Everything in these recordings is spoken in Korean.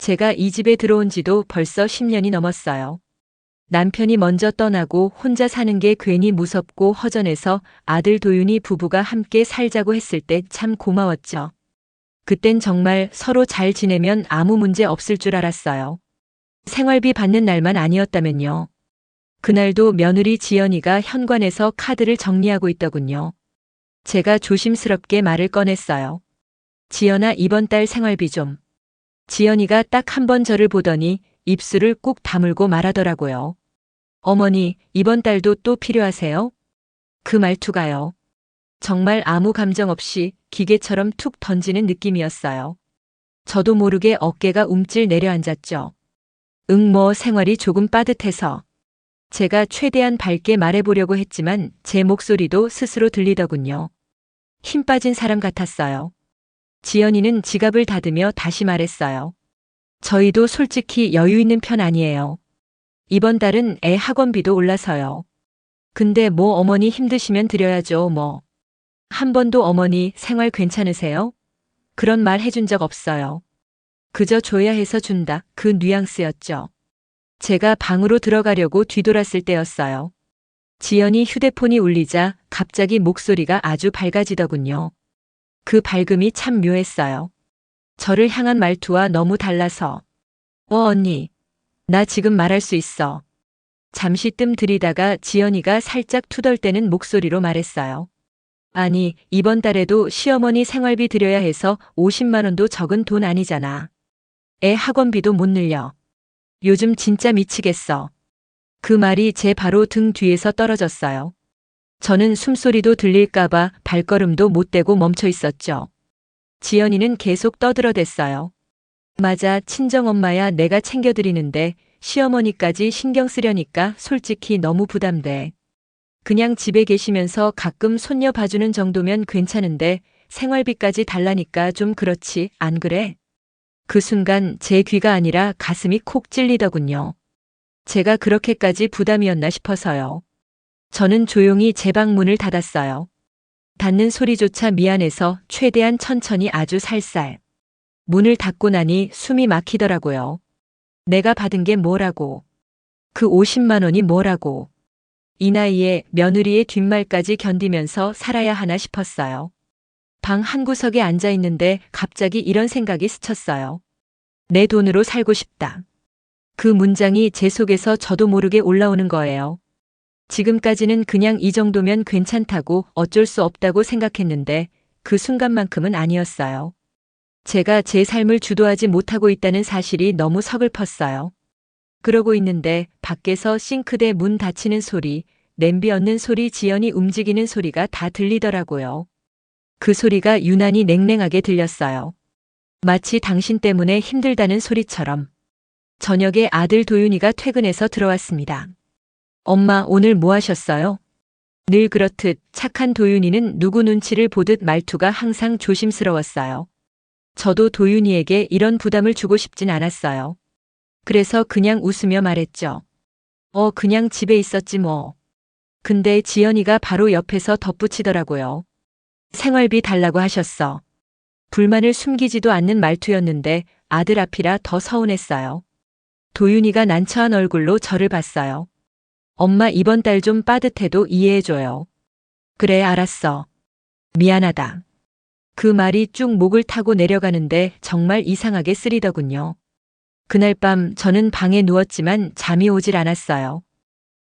제가 이 집에 들어온 지도 벌써 10년이 넘었어요. 남편이 먼저 떠나고 혼자 사는 게 괜히 무섭고 허전해서 아들 도윤이 부부가 함께 살자고 했을 때 참 고마웠죠. 그땐 정말 서로 잘 지내면 아무 문제 없을 줄 알았어요. 생활비 받는 날만 아니었다면요. 그날도 며느리 지연이가 현관에서 카드를 정리하고 있더군요. 제가 조심스럽게 말을 꺼냈어요. 지연아, 이번 달 생활비 좀. 지연이가 딱 한 번 저를 보더니 입술을 꾹 다물고 말하더라고요. 어머니, 이번 달도 또 필요하세요? 그 말투가요. 정말 아무 감정 없이 기계처럼 툭 던지는 느낌이었어요. 저도 모르게 어깨가 움찔 내려앉았죠. 생활이 조금 빠듯해서. 제가 최대한 밝게 말해보려고 했지만 제 목소리도 스스로 들리더군요. 힘 빠진 사람 같았어요. 지연이는 지갑을 닫으며 다시 말했어요. 저희도 솔직히 여유 있는 편 아니에요. 이번 달은 애 학원비도 올라서요. 근데 뭐 어머니 힘드시면 드려야죠 뭐. 한 번도 어머니 생활 괜찮으세요? 그런 말 해준 적 없어요. 그저 줘야 해서 준다, 그 뉘앙스였죠. 제가 방으로 들어가려고 뒤돌았을 때였어요. 지연이 휴대폰이 울리자 갑자기 목소리가 아주 밝아지더군요. 그 밝음이 참 묘했어요. 저를 향한 말투와 너무 달라서. 언니. 나 지금 말할 수 있어. 잠시 뜸 들이다가 지연이가 살짝 투덜대는 목소리로 말했어요. 아니, 이번 달에도 시어머니 생활비 드려야 해서 50만 원도 적은 돈 아니잖아. 애 학원비도 못 늘려. 요즘 진짜 미치겠어. 그 말이 제 바로 등 뒤에서 떨어졌어요. 저는 숨소리도 들릴까봐 발걸음도 못 대고 멈춰 있었죠. 지연이는 계속 떠들어댔어요. 맞아, 친정엄마야 내가 챙겨드리는데 시어머니까지 신경 쓰려니까 솔직히 너무 부담돼. 그냥 집에 계시면서 가끔 손녀 봐주는 정도면 괜찮은데 생활비까지 달라니까 좀 그렇지, 안 그래? 그 순간 제 귀가 아니라 가슴이 콕 찔리더군요. 제가 그렇게까지 부담이었나 싶어서요. 저는 조용히 제 방 문을 닫았어요. 닫는 소리조차 미안해서 최대한 천천히 아주 살살. 문을 닫고 나니 숨이 막히더라고요. 내가 받은 게 뭐라고. 그 50만 원이 뭐라고. 이 나이에 며느리의 뒷말까지 견디면서 살아야 하나 싶었어요. 방 한구석에 앉아 있는데 갑자기 이런 생각이 스쳤어요. 내 돈으로 살고 싶다. 그 문장이 제 속에서 저도 모르게 올라오는 거예요. 지금까지는 그냥 이 정도면 괜찮다고 어쩔 수 없다고 생각했는데 그 순간만큼은 아니었어요. 제가 제 삶을 주도하지 못하고 있다는 사실이 너무 서글펐어요. 그러고 있는데 밖에서 싱크대 문 닫히는 소리, 냄비 얻는 소리, 지연이 움직이는 소리가 다 들리더라고요. 그 소리가 유난히 냉랭하게 들렸어요. 마치 당신 때문에 힘들다는 소리처럼. 저녁에 아들 도윤이가 퇴근해서 들어왔습니다. 엄마, 오늘 뭐 하셨어요? 늘 그렇듯 착한 도윤이는 누구 눈치를 보듯 말투가 항상 조심스러웠어요. 저도 도윤이에게 이런 부담을 주고 싶진 않았어요. 그래서 그냥 웃으며 말했죠. 그냥 집에 있었지 뭐. 근데 지연이가 바로 옆에서 덧붙이더라고요. 생활비 달라고 하셨어. 불만을 숨기지도 않는 말투였는데 아들 앞이라 더 서운했어요. 도윤이가 난처한 얼굴로 저를 봤어요. 엄마, 이번 달 좀 빠듯해도 이해해줘요. 그래, 알았어. 미안하다. 그 말이 쭉 목을 타고 내려가는데 정말 이상하게 쓰리더군요. 그날 밤 저는 방에 누웠지만 잠이 오질 않았어요.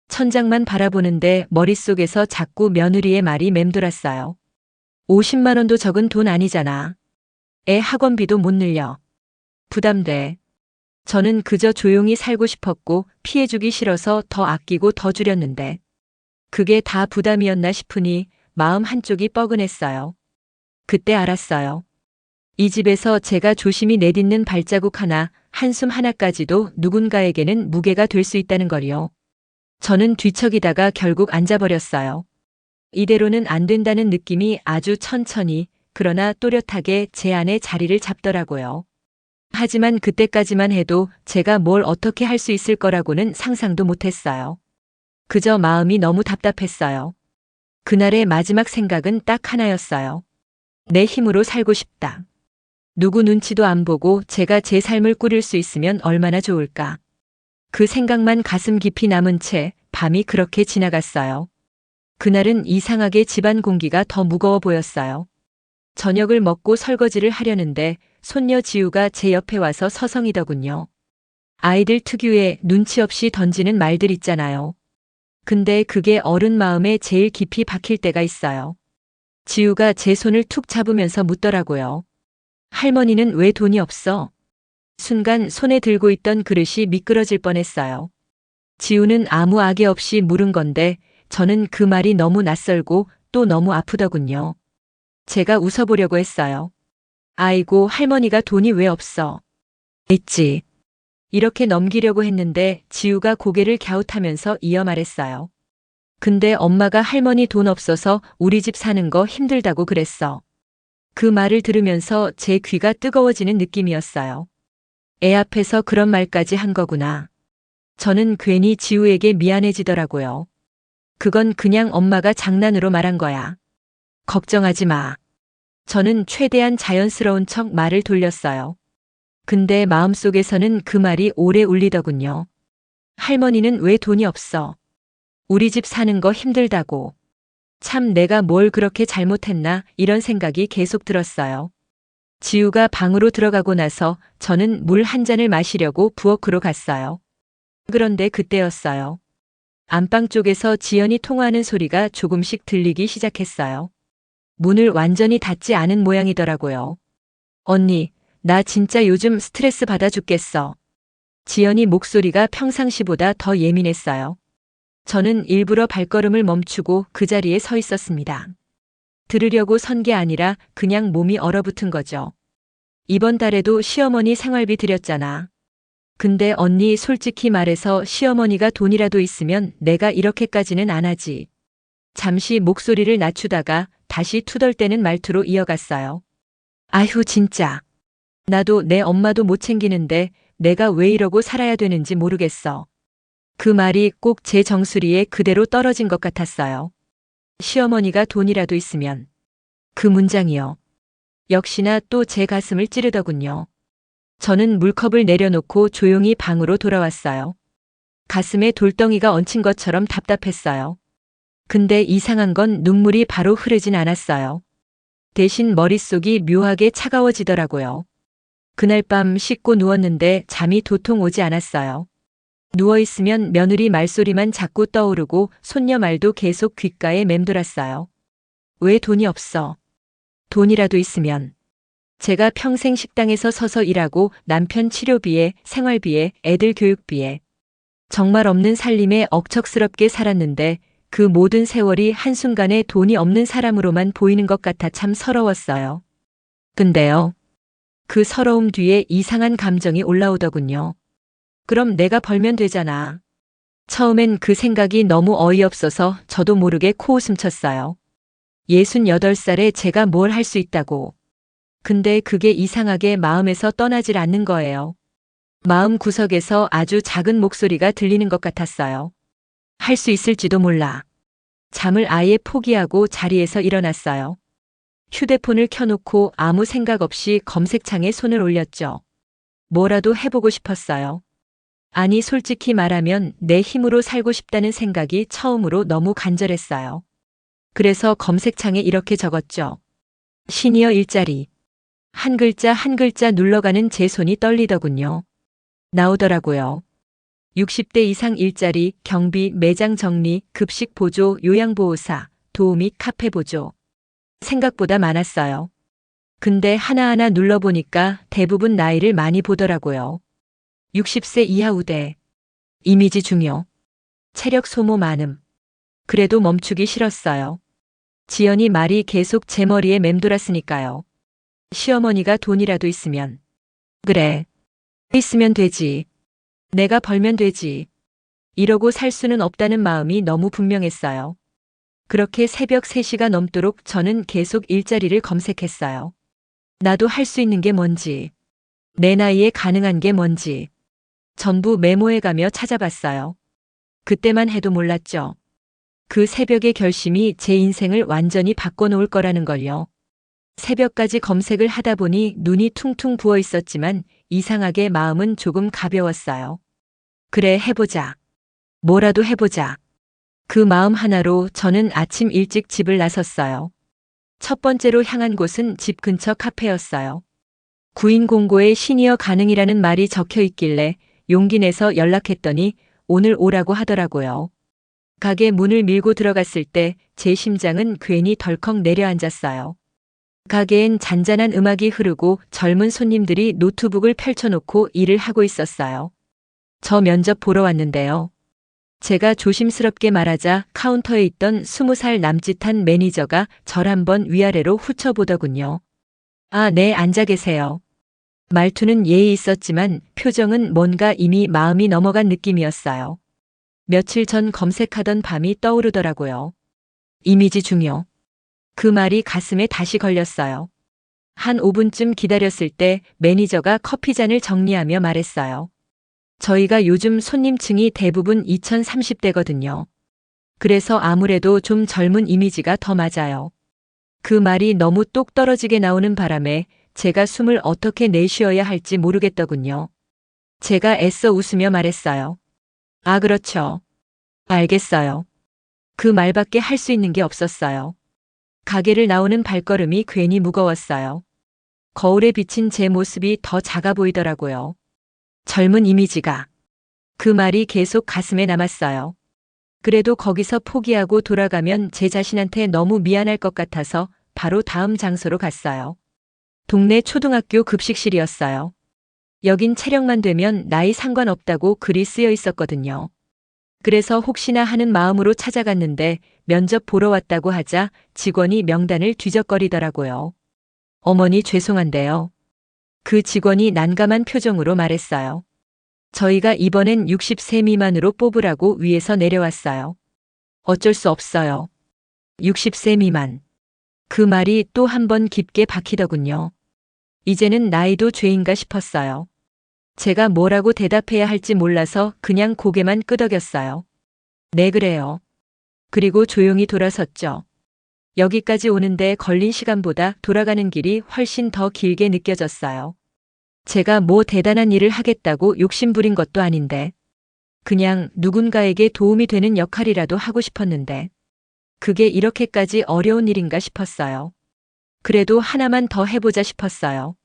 천장만 바라보는데 머릿속에서 자꾸 며느리의 말이 맴돌았어요. 50만 원도 적은 돈 아니잖아. 애 학원비도 못 늘려. 부담돼. 저는 그저 조용히 살고 싶었고 피해주기 싫어서 더 아끼고 더 줄였는데 그게 다 부담이었나 싶으니 마음 한쪽이 뻐근했어요. 그때 알았어요. 이 집에서 제가 조심히 내딛는 발자국 하나, 한숨 하나까지도 누군가에게는 무게가 될 수 있다는 걸요. 저는 뒤척이다가 결국 앉아버렸어요. 이대로는 안 된다는 느낌이 아주 천천히 그러나 또렷하게 제 안에 자리를 잡더라고요. 하지만 그때까지만 해도 제가 뭘 어떻게 할 수 있을 거라고는 상상도 못했어요. 그저 마음이 너무 답답했어요. 그날의 마지막 생각은 딱 하나였어요. 내 힘으로 살고 싶다. 누구 눈치도 안 보고 제가 제 삶을 꾸릴 수 있으면 얼마나 좋을까. 그 생각만 가슴 깊이 남은 채 밤이 그렇게 지나갔어요. 그날은 이상하게 집안 공기가 더 무거워 보였어요. 저녁을 먹고 설거지를 하려는데 손녀 지우가 제 옆에 와서 서성이더군요. 아이들 특유의 눈치 없이 던지는 말들 있잖아요. 근데 그게 어른 마음에 제일 깊이 박힐 때가 있어요. 지우가 제 손을 툭 잡으면서 묻더라고요. 할머니는 왜 돈이 없어? 순간 손에 들고 있던 그릇이 미끄러질 뻔했어요. 지우는 아무 악의 없이 물은 건데 저는 그 말이 너무 낯설고 또 너무 아프더군요. 제가 웃어보려고 했어요. 아이고, 할머니가 돈이 왜 없어? 있지. 이렇게 넘기려고 했는데 지우가 고개를 갸웃하면서 이어 말했어요. 근데 엄마가 할머니 돈 없어서 우리 집 사는 거 힘들다고 그랬어. 그 말을 들으면서 제 귀가 뜨거워지는 느낌이었어요. 애 앞에서 그런 말까지 한 거구나. 저는 괜히 지우에게 미안해지더라고요. 그건 그냥 엄마가 장난으로 말한 거야. 걱정하지 마. 저는 최대한 자연스러운 척 말을 돌렸어요. 근데 마음속에서는 그 말이 오래 울리더군요. 할머니는 왜 돈이 없어? 우리 집 사는 거 힘들다고. 참 내가 뭘 그렇게 잘못했나 이런 생각이 계속 들었어요. 지우가 방으로 들어가고 나서 저는 물 한 잔을 마시려고 부엌으로 갔어요. 그런데 그때였어요. 안방 쪽에서 지연이 통화하는 소리가 조금씩 들리기 시작했어요. 문을 완전히 닫지 않은 모양이더라고요. 언니, 나 진짜 요즘 스트레스 받아 죽겠어. 지연이 목소리가 평상시보다 더 예민했어요. 저는 일부러 발걸음을 멈추고 그 자리에 서 있었습니다. 들으려고 선 게 아니라 그냥 몸이 얼어붙은 거죠. 이번 달에도 시어머니 생활비 드렸잖아. 근데 언니 솔직히 말해서 시어머니가 돈이라도 있으면 내가 이렇게까지는 안 하지. 잠시 목소리를 낮추다가 다시 투덜대는 말투로 이어갔어요. 아휴 진짜. 나도 내 엄마도 못 챙기는데 내가 왜 이러고 살아야 되는지 모르겠어. 그 말이 꼭 제 정수리에 그대로 떨어진 것 같았어요. 시어머니가 돈이라도 있으면. 그 문장이요. 역시나 또 제 가슴을 찌르더군요. 저는 물컵을 내려놓고 조용히 방으로 돌아왔어요. 가슴에 돌덩이가 얹힌 것처럼 답답했어요. 근데 이상한 건 눈물이 바로 흐르진 않았어요. 대신 머릿속이 묘하게 차가워지더라고요. 그날 밤 씻고 누웠는데 잠이 도통 오지 않았어요. 누워있으면 며느리 말소리만 자꾸 떠오르고 손녀 말도 계속 귓가에 맴돌았어요. 왜 돈이 없어? 돈이라도 있으면. 제가 평생 식당에서 서서 일하고 남편 치료비에 생활비에 애들 교육비에 정말 없는 살림에 억척스럽게 살았는데 그 모든 세월이 한순간에 돈이 없는 사람으로만 보이는 것 같아 참 서러웠어요. 근데요. 그 서러움 뒤에 이상한 감정이 올라오더군요. 그럼 내가 벌면 되잖아. 처음엔 그 생각이 너무 어이없어서 저도 모르게 코웃음 쳤어요. 68살에 제가 뭘 할 수 있다고. 근데 그게 이상하게 마음에서 떠나질 않는 거예요. 마음 구석에서 아주 작은 목소리가 들리는 것 같았어요. 할 수 있을지도 몰라. 잠을 아예 포기하고 자리에서 일어났어요. 휴대폰을 켜놓고 아무 생각 없이 검색창에 손을 올렸죠. 뭐라도 해보고 싶었어요. 아니 솔직히 말하면 내 힘으로 살고 싶다는 생각이 처음으로 너무 간절했어요. 그래서 검색창에 이렇게 적었죠. 시니어 일자리. 한 글자 한 글자 눌러가는 제 손이 떨리더군요. 나오더라고요. 60대 이상 일자리, 경비, 매장 정리, 급식 보조, 요양보호사, 도우미, 카페 보조. 생각보다 많았어요. 근데 하나하나 눌러보니까 대부분 나이를 많이 보더라고요. 60세 이하 우대. 이미지 중요. 체력 소모 많음. 그래도 멈추기 싫었어요. 지연이 말이 계속 제 머리에 맴돌았으니까요. 시어머니가 돈이라도 있으면. 그래. 있으면 되지. 내가 벌면 되지. 이러고 살 수는 없다는 마음이 너무 분명했어요. 그렇게 새벽 3시가 넘도록 저는 계속 일자리를 검색했어요. 나도 할 수 있는 게 뭔지. 내 나이에 가능한 게 뭔지. 전부 메모해가며 찾아봤어요. 그때만 해도 몰랐죠. 그 새벽의 결심이 제 인생을 완전히 바꿔놓을 거라는 걸요. 새벽까지 검색을 하다 보니 눈이 퉁퉁 부어 있었지만 이상하게 마음은 조금 가벼웠어요. 그래, 해보자. 뭐라도 해보자. 그 마음 하나로 저는 아침 일찍 집을 나섰어요. 첫 번째로 향한 곳은 집 근처 카페였어요. 구인 공고에 시니어 가능이라는 말이 적혀 있길래 용기 내서 연락했더니 오늘 오라고 하더라고요. 가게 문을 밀고 들어갔을 때 제 심장은 괜히 덜컥 내려앉았어요. 가게엔 잔잔한 음악이 흐르고 젊은 손님들이 노트북을 펼쳐놓고 일을 하고 있었어요. 저 면접 보러 왔는데요. 제가 조심스럽게 말하자 카운터에 있던 20살 남짓한 매니저가 절 한번 위아래로 훑어보더군요. 아, 네, 앉아 계세요. 말투는 예의 있었지만 표정은 뭔가 이미 마음이 넘어간 느낌이었어요. 며칠 전 검색하던 밤이 떠오르더라고요. 이미지 중요. 그 말이 가슴에 다시 걸렸어요. 한 5분쯤 기다렸을 때 매니저가 커피잔을 정리하며 말했어요. 저희가 요즘 손님층이 대부분 2030대거든요. 그래서 아무래도 좀 젊은 이미지가 더 맞아요. 그 말이 너무 똑 떨어지게 나오는 바람에 제가 숨을 어떻게 내쉬어야 할지 모르겠더군요. 제가 애써 웃으며 말했어요. 아, 그렇죠. 알겠어요. 그 말밖에 할 수 있는 게 없었어요. 가게를 나오는 발걸음이 괜히 무거웠어요. 거울에 비친 제 모습이 더 작아 보이더라고요. 젊은 이미지가. 그 말이 계속 가슴에 남았어요. 그래도 거기서 포기하고 돌아가면 제 자신한테 너무 미안할 것 같아서 바로 다음 장소로 갔어요. 동네 초등학교 급식실이었어요. 여긴 체력만 되면 나이 상관없다고 글이 쓰여 있었거든요. 그래서 혹시나 하는 마음으로 찾아갔는데 면접 보러 왔다고 하자 직원이 명단을 뒤적거리더라고요. 어머니, 죄송한데요. 그 직원이 난감한 표정으로 말했어요. 저희가 이번엔 60세 미만으로 뽑으라고 위에서 내려왔어요. 어쩔 수 없어요. 60세 미만. 그 말이 또 한 번 깊게 박히더군요. 이제는 나이도 죄인가 싶었어요. 제가 뭐라고 대답해야 할지 몰라서 그냥 고개만 끄덕였어요. 네, 그래요. 그리고 조용히 돌아섰죠. 여기까지 오는데 걸린 시간보다 돌아가는 길이 훨씬 더 길게 느껴졌어요. 제가 뭐 대단한 일을 하겠다고 욕심부린 것도 아닌데, 그냥 누군가에게 도움이 되는 역할이라도 하고 싶었는데, 그게 이렇게까지 어려운 일인가 싶었어요. 그래도 하나만 더 해보자 싶었어요.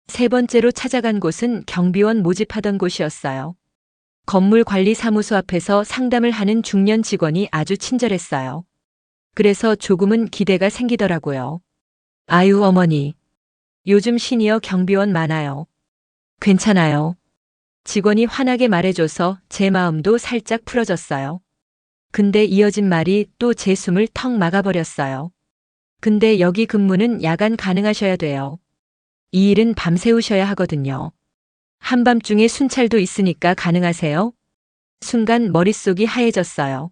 세 번째로 찾아간 곳은 경비원 모집하던 곳이었어요. 건물관리사무소 앞에서 상담을 하는 중년 직원이 아주 친절했어요. 그래서 조금은 기대가 생기더라고요. 아유, 어머니. 요즘 시니어 경비원 많아요. 괜찮아요. 직원이 환하게 말해줘서 제 마음도 살짝 풀어졌어요. 근데 이어진 말이 또 제 숨을 턱 막아버렸어요. 근데 여기 근무는 야간 가능하셔야 돼요. 이 일은 밤새우셔야 하거든요. 한밤중에 순찰도 있으니까 가능하세요? 순간 머릿속이 하얘졌어요.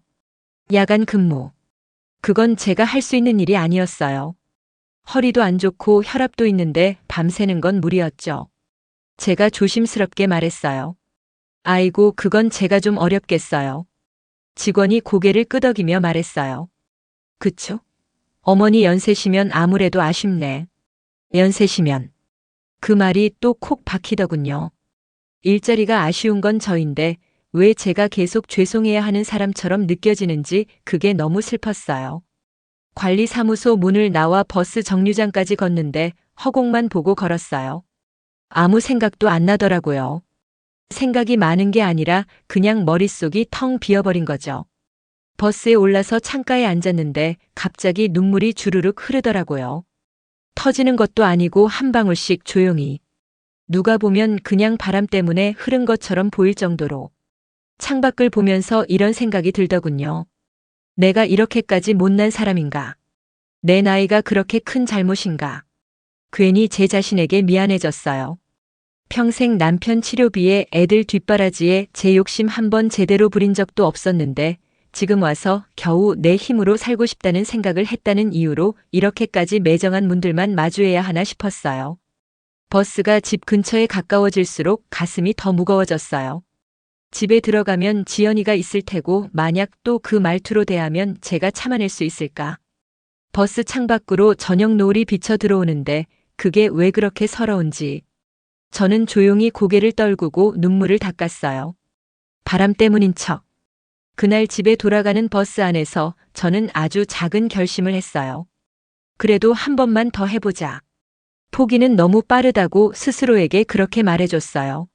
야간 근무. 그건 제가 할 수 있는 일이 아니었어요. 허리도 안 좋고 혈압도 있는데 밤새는 건 무리였죠. 제가 조심스럽게 말했어요. 아이고, 그건 제가 좀 어렵겠어요. 직원이 고개를 끄덕이며 말했어요. 그쵸? 어머니 연세시면 아무래도 아쉽네. 연세시면. 그 말이 또 콕 박히더군요. 일자리가 아쉬운 건 저인데 왜 제가 계속 죄송해야 하는 사람처럼 느껴지는지 그게 너무 슬펐어요. 관리사무소 문을 나와 버스 정류장까지 걷는데 허공만 보고 걸었어요. 아무 생각도 안 나더라고요. 생각이 많은 게 아니라 그냥 머릿속이 텅 비어버린 거죠. 버스에 올라서 창가에 앉았는데 갑자기 눈물이 주르륵 흐르더라고요. 터지는 것도 아니고 한 방울씩 조용히. 누가 보면 그냥 바람 때문에 흐른 것처럼 보일 정도로. 창밖을 보면서 이런 생각이 들더군요. 내가 이렇게까지 못난 사람인가? 내 나이가 그렇게 큰 잘못인가? 괜히 제 자신에게 미안해졌어요. 평생 남편 치료비에 애들 뒷바라지에 제 욕심 한 번 제대로 부린 적도 없었는데 지금 와서 겨우 내 힘으로 살고 싶다는 생각을 했다는 이유로 이렇게까지 매정한 분들만 마주해야 하나 싶었어요. 버스가 집 근처에 가까워질수록 가슴이 더 무거워졌어요. 집에 들어가면 지연이가 있을 테고 만약 또 그 말투로 대하면 제가 참아낼 수 있을까? 버스 창밖으로 저녁 노을이 비쳐 들어오는데 그게 왜 그렇게 서러운지. 저는 조용히 고개를 떨구고 눈물을 닦았어요. 바람 때문인 척. 그날 집에 돌아가는 버스 안에서 저는 아주 작은 결심을 했어요. 그래도 한 번만 더 해보자. 포기는 너무 빠르다고 스스로에게 그렇게 말해줬어요.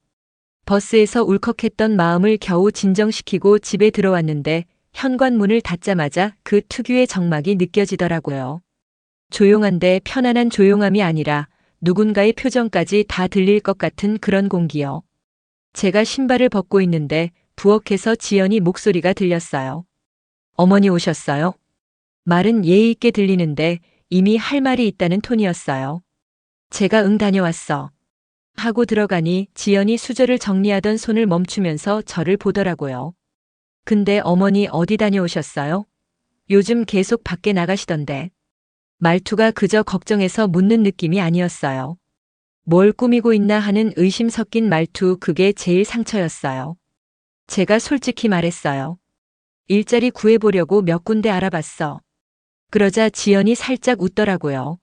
버스에서 울컥했던 마음을 겨우 진정시키고 집에 들어왔는데 현관문을 닫자마자 그 특유의 적막이 느껴지더라고요. 조용한데 편안한 조용함이 아니라 누군가의 표정까지 다 들릴 것 같은 그런 공기요. 제가 신발을 벗고 있는데 부엌에서 지연이 목소리가 들렸어요. 어머니 오셨어요? 말은 예의 있게 들리는데 이미 할 말이 있다는 톤이었어요. 제가 응 다녀왔어. 하고 들어가니 지연이 수저를 정리하던 손을 멈추면서 저를 보더라고요. 근데 어머니 어디 다녀오셨어요? 요즘 계속 밖에 나가시던데. 말투가 그저 걱정해서 묻는 느낌이 아니었어요. 뭘 꾸미고 있나 하는 의심 섞인 말투, 그게 제일 상처였어요. 제가 솔직히 말했어요. 일자리 구해보려고 몇 군데 알아봤어. 그러자 지연이 살짝 웃더라고요.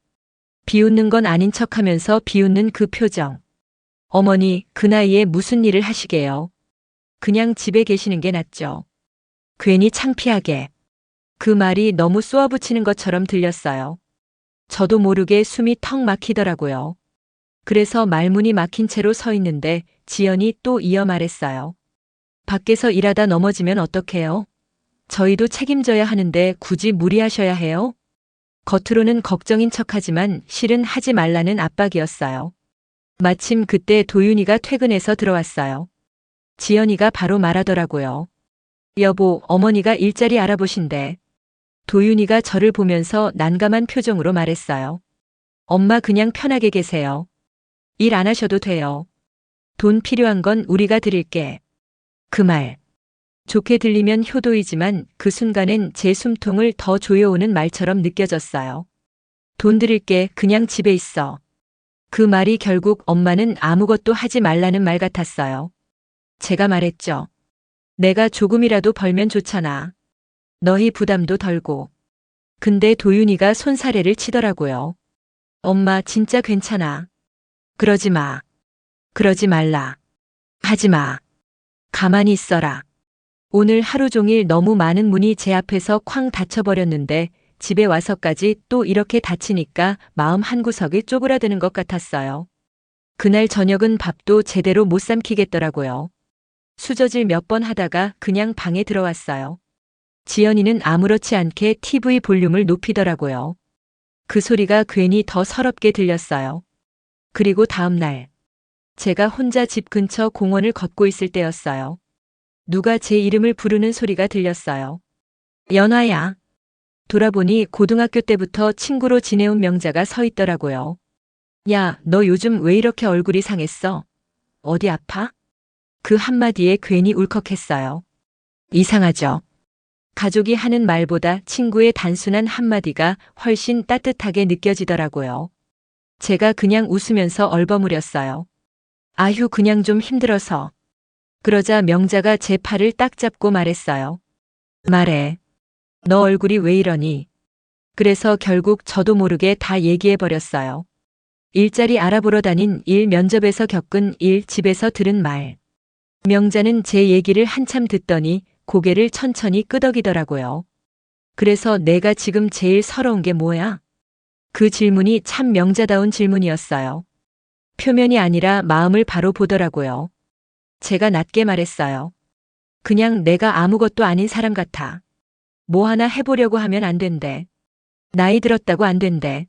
비웃는 건 아닌 척하면서 비웃는 그 표정. 어머니, 그 나이에 무슨 일을 하시게요? 그냥 집에 계시는 게 낫죠. 괜히 창피하게. 그 말이 너무 쏘아붙이는 것처럼 들렸어요. 저도 모르게 숨이 턱 막히더라고요. 그래서 말문이 막힌 채로 서 있는데 지연이 또 이어 말했어요. 밖에서 일하다 넘어지면 어떡해요? 저희도 책임져야 하는데 굳이 무리하셔야 해요? 겉으로는 걱정인 척하지만 실은 하지 말라는 압박이었어요. 마침 그때 도윤이가 퇴근해서 들어왔어요. 지연이가 바로 말하더라고요. 여보, 어머니가 일자리 알아보신대. 도윤이가 저를 보면서 난감한 표정으로 말했어요. 엄마 그냥 편하게 계세요. 일 안 하셔도 돼요. 돈 필요한 건 우리가 드릴게. 그 말. 좋게 들리면 효도이지만 그 순간엔 제 숨통을 더 조여오는 말처럼 느껴졌어요. 돈 드릴게, 그냥 집에 있어. 그 말이 결국 엄마는 아무것도 하지 말라는 말 같았어요. 제가 말했죠. 내가 조금이라도 벌면 좋잖아. 너희 부담도 덜고. 근데 도윤이가 손사래를 치더라고요. 엄마 진짜 괜찮아. 그러지 마. 그러지 말라. 하지 마. 가만히 있어라. 오늘 하루 종일 너무 많은 문이 제 앞에서 쾅 닫혀버렸는데 집에 와서까지 또 이렇게 닫히니까 마음 한구석이 쪼그라드는 것 같았어요. 그날 저녁은 밥도 제대로 못 삼키겠더라고요. 수저질 몇 번 하다가 그냥 방에 들어왔어요. 지연이는 아무렇지 않게 TV 볼륨을 높이더라고요. 그 소리가 괜히 더 서럽게 들렸어요. 그리고 다음 날, 제가 혼자 집 근처 공원을 걷고 있을 때였어요. 누가 제 이름을 부르는 소리가 들렸어요. 연아야. 돌아보니 고등학교 때부터 친구로 지내온 명자가 서 있더라고요. 야, 너 요즘 왜 이렇게 얼굴이 상했어? 어디 아파? 그 한마디에 괜히 울컥했어요. 이상하죠? 가족이 하는 말보다 친구의 단순한 한마디가 훨씬 따뜻하게 느껴지더라고요. 제가 그냥 웃으면서 얼버무렸어요. 아휴, 그냥 좀 힘들어서. 그러자 명자가 제 팔을 딱 잡고 말했어요. 말해. 너 얼굴이 왜 이러니? 그래서 결국 저도 모르게 다 얘기해버렸어요. 일자리 알아보러 다닌 일, 면접에서 겪은 일, 집에서 들은 말. 명자는 제 얘기를 한참 듣더니 고개를 천천히 끄덕이더라고요. 그래서 내가 지금 제일 서러운 게 뭐야? 그 질문이 참 명자다운 질문이었어요. 표면이 아니라 마음을 바로 보더라고요. 제가 낮게 말했어요. 그냥 내가 아무것도 아닌 사람 같아. 뭐 하나 해보려고 하면 안 된대. 나이 들었다고 안 된대.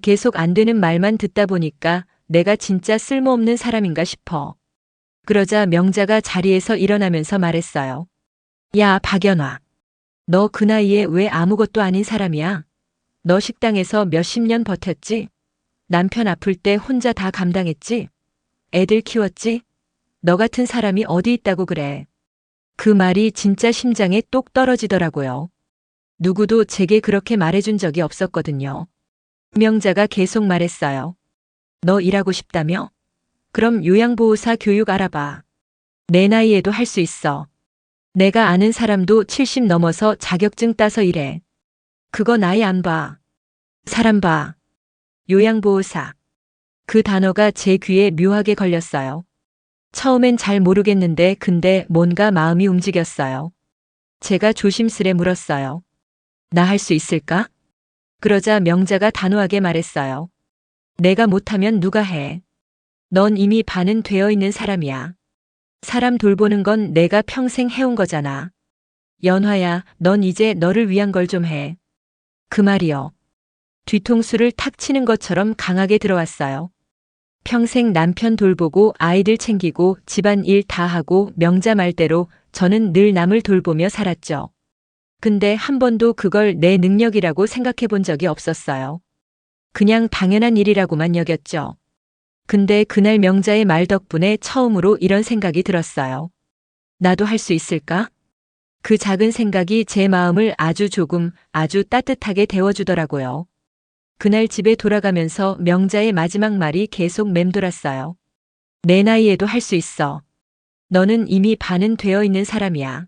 계속 안 되는 말만 듣다 보니까 내가 진짜 쓸모없는 사람인가 싶어. 그러자 명자가 자리에서 일어나면서 말했어요. 야, 박연화. 너 그 나이에 왜 아무것도 아닌 사람이야? 너 식당에서 몇십 년 버텼지? 남편 아플 때 혼자 다 감당했지? 애들 키웠지? 너 같은 사람이 어디 있다고 그래. 그 말이 진짜 심장에 똑 떨어지더라고요. 누구도 제게 그렇게 말해준 적이 없었거든요. 명자가 계속 말했어요. 너 일하고 싶다며? 그럼 요양보호사 교육 알아봐. 내 나이에도 할 수 있어. 내가 아는 사람도 70 넘어서 자격증 따서 일해. 그거 나이 안 봐. 사람 봐. 요양보호사. 그 단어가 제 귀에 묘하게 걸렸어요. 처음엔 잘 모르겠는데 근데 뭔가 마음이 움직였어요. 제가 조심스레 물었어요. 나 할 수 있을까? 그러자 명자가 단호하게 말했어요. 내가 못하면 누가 해? 넌 이미 반은 되어 있는 사람이야. 사람 돌보는 건 내가 평생 해온 거잖아. 연화야, 넌 이제 너를 위한 걸 좀 해. 그 말이요. 뒤통수를 탁 치는 것처럼 강하게 들어왔어요. 평생 남편 돌보고 아이들 챙기고 집안일 다 하고 명자 말대로 저는 늘 남을 돌보며 살았죠. 근데 한 번도 그걸 내 능력이라고 생각해 본 적이 없었어요. 그냥 당연한 일이라고만 여겼죠. 근데 그날 명자의 말 덕분에 처음으로 이런 생각이 들었어요. 나도 할 수 있을까? 그 작은 생각이 제 마음을 아주 조금, 아주 따뜻하게 데워주더라고요. 그날 집에 돌아가면서 명자의 마지막 말이 계속 맴돌았어요. 내 나이에도 할 수 있어. 너는 이미 반은 되어 있는 사람이야.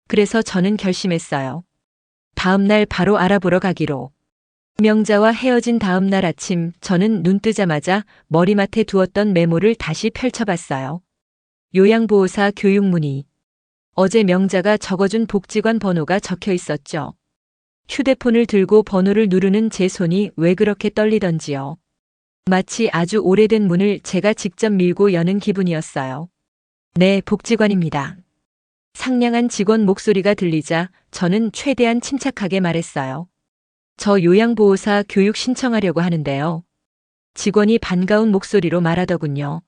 그래서 저는 결심했어요. 다음 날 바로 알아보러 가기로. 명자와 헤어진 다음 날 아침 저는 눈 뜨자마자 머리맡에 두었던 메모를 다시 펼쳐봤어요. 요양보호사 교육문의. 어제 명자가 적어준 복지관 번호가 적혀 있었죠. 휴대폰을 들고 번호를 누르는 제 손이 왜 그렇게 떨리던지요. 마치 아주 오래된 문을 제가 직접 밀고 여는 기분이었어요. 네, 복지관입니다. 상냥한 직원 목소리가 들리자 저는 최대한 침착하게 말했어요. 저 요양보호사 교육 신청하려고 하는데요. 직원이 반가운 목소리로 말하더군요.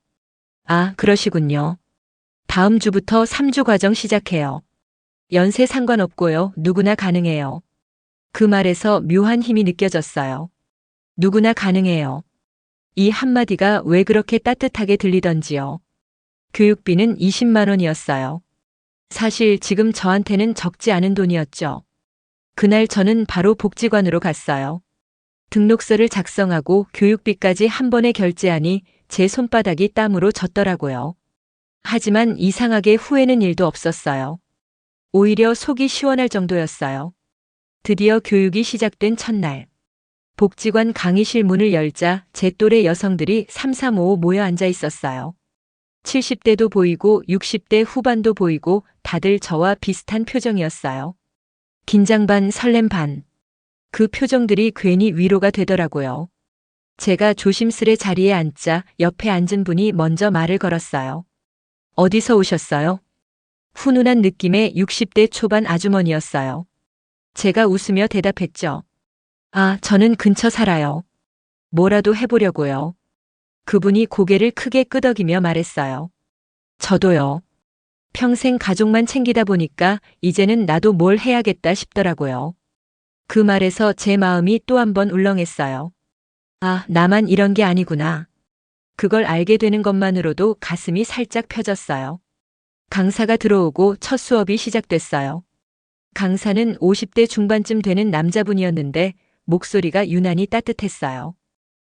아, 그러시군요. 다음 주부터 3주 과정 시작해요. 연세 상관없고요. 누구나 가능해요. 그 말에서 묘한 힘이 느껴졌어요. 누구나 가능해요. 이 한마디가 왜 그렇게 따뜻하게 들리던지요. 교육비는 20만 원이었어요. 사실 지금 저한테는 적지 않은 돈이었죠. 그날 저는 바로 복지관으로 갔어요. 등록서를 작성하고 교육비까지 한 번에 결제하니 제 손바닥이 땀으로 젖더라고요. 하지만 이상하게 후회는 일도 없었어요. 오히려 속이 시원할 정도였어요. 드디어 교육이 시작된 첫날. 복지관 강의실 문을 열자 제 또래 여성들이 삼삼오오 모여 앉아 있었어요. 70대도 보이고 60대 후반도 보이고 다들 저와 비슷한 표정이었어요. 긴장 반 설렘 반. 그 표정들이 괜히 위로가 되더라고요. 제가 조심스레 자리에 앉자 옆에 앉은 분이 먼저 말을 걸었어요. 어디서 오셨어요? 훈훈한 느낌의 60대 초반 아주머니였어요. 제가 웃으며 대답했죠. 아, 저는 근처 살아요. 뭐라도 해보려고요. 그분이 고개를 크게 끄덕이며 말했어요. 저도요. 평생 가족만 챙기다 보니까 이제는 나도 뭘 해야겠다 싶더라고요. 그 말에서 제 마음이 또 한 번 울렁했어요. 아, 나만 이런 게 아니구나. 그걸 알게 되는 것만으로도 가슴이 살짝 펴졌어요. 강사가 들어오고 첫 수업이 시작됐어요. 강사는 50대 중반쯤 되는 남자분이었는데 목소리가 유난히 따뜻했어요.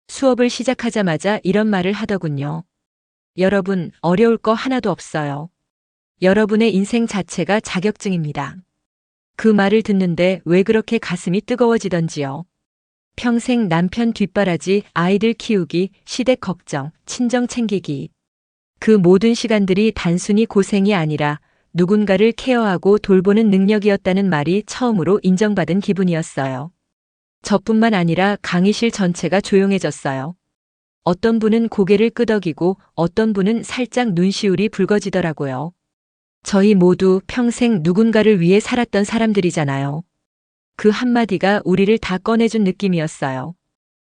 수업을 시작하자마자 이런 말을 하더군요. 여러분, 어려울 거 하나도 없어요. 여러분의 인생 자체가 자격증입니다. 그 말을 듣는데 왜 그렇게 가슴이 뜨거워지던지요. 평생 남편 뒷바라지, 아이들 키우기, 시댁 걱정, 친정 챙기기. 그 모든 시간들이 단순히 고생이 아니라 누군가를 케어하고 돌보는 능력이었다는 말이 처음으로 인정받은 기분이었어요. 저뿐만 아니라 강의실 전체가 조용해졌어요. 어떤 분은 고개를 끄덕이고 어떤 분은 살짝 눈시울이 붉어지더라고요. 저희 모두 평생 누군가를 위해 살았던 사람들이잖아요. 그 한마디가 우리를 다 꺼내준 느낌이었어요.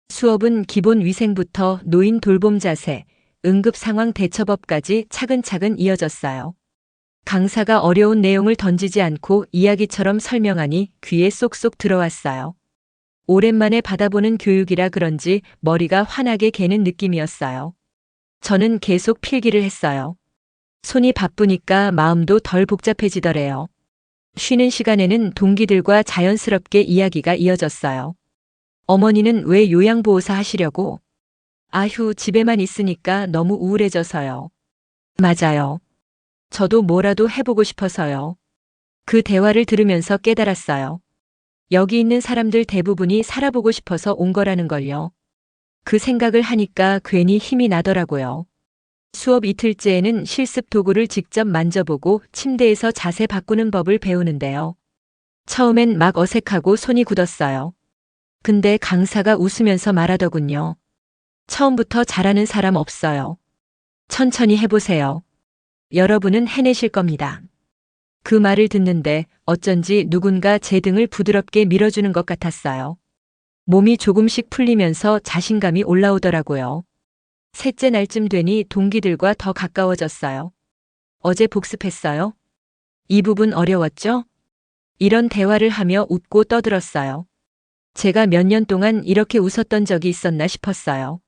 수업은 기본 위생부터 노인 돌봄 자세, 응급 상황 대처법까지 차근차근 이어졌어요. 강사가 어려운 내용을 던지지 않고 이야기처럼 설명하니 귀에 쏙쏙 들어왔어요. 오랜만에 받아보는 교육이라 그런지 머리가 환하게 개는 느낌이었어요. 저는 계속 필기를 했어요. 손이 바쁘니까 마음도 덜 복잡해지더래요. 쉬는 시간에는 동기들과 자연스럽게 이야기가 이어졌어요. 어머니는 왜 요양보호사 하시려고? 아휴, 집에만 있으니까 너무 우울해져서요. 맞아요. 저도 뭐라도 해보고 싶어서요. 그 대화를 들으면서 깨달았어요. 여기 있는 사람들 대부분이 살아보고 싶어서 온 거라는 걸요. 그 생각을 하니까 괜히 힘이 나더라고요. 수업 이틀째에는 실습 도구를 직접 만져보고 침대에서 자세 바꾸는 법을 배우는데요. 처음엔 막 어색하고 손이 굳었어요. 근데 강사가 웃으면서 말하더군요. 처음부터 잘하는 사람 없어요. 천천히 해보세요. 여러분은 해내실 겁니다. 그 말을 듣는데 어쩐지 누군가 제 등을 부드럽게 밀어주는 것 같았어요. 몸이 조금씩 풀리면서 자신감이 올라오더라고요. 셋째 날쯤 되니 동기들과 더 가까워졌어요. 어제 복습했어요? 이 부분 어려웠죠? 이런 대화를 하며 웃고 떠들었어요. 제가 몇 년 동안 이렇게 웃었던 적이 있었나 싶었어요.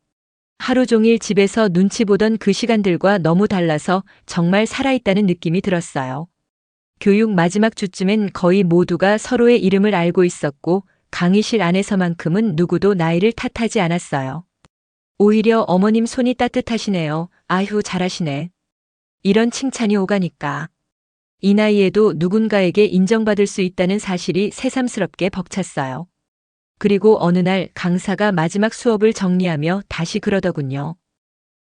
하루 종일 집에서 눈치 보던 그 시간들과 너무 달라서 정말 살아있다는 느낌이 들었어요. 교육 마지막 주쯤엔 거의 모두가 서로의 이름을 알고 있었고 강의실 안에서만큼은 누구도 나이를 탓하지 않았어요. 오히려 어머님 손이 따뜻하시네요. 아휴 잘하시네. 이런 칭찬이 오가니까. 이 나이에도 누군가에게 인정받을 수 있다는 사실이 새삼스럽게 벅찼어요. 그리고 어느 날 강사가 마지막 수업을 정리하며 다시 그러더군요.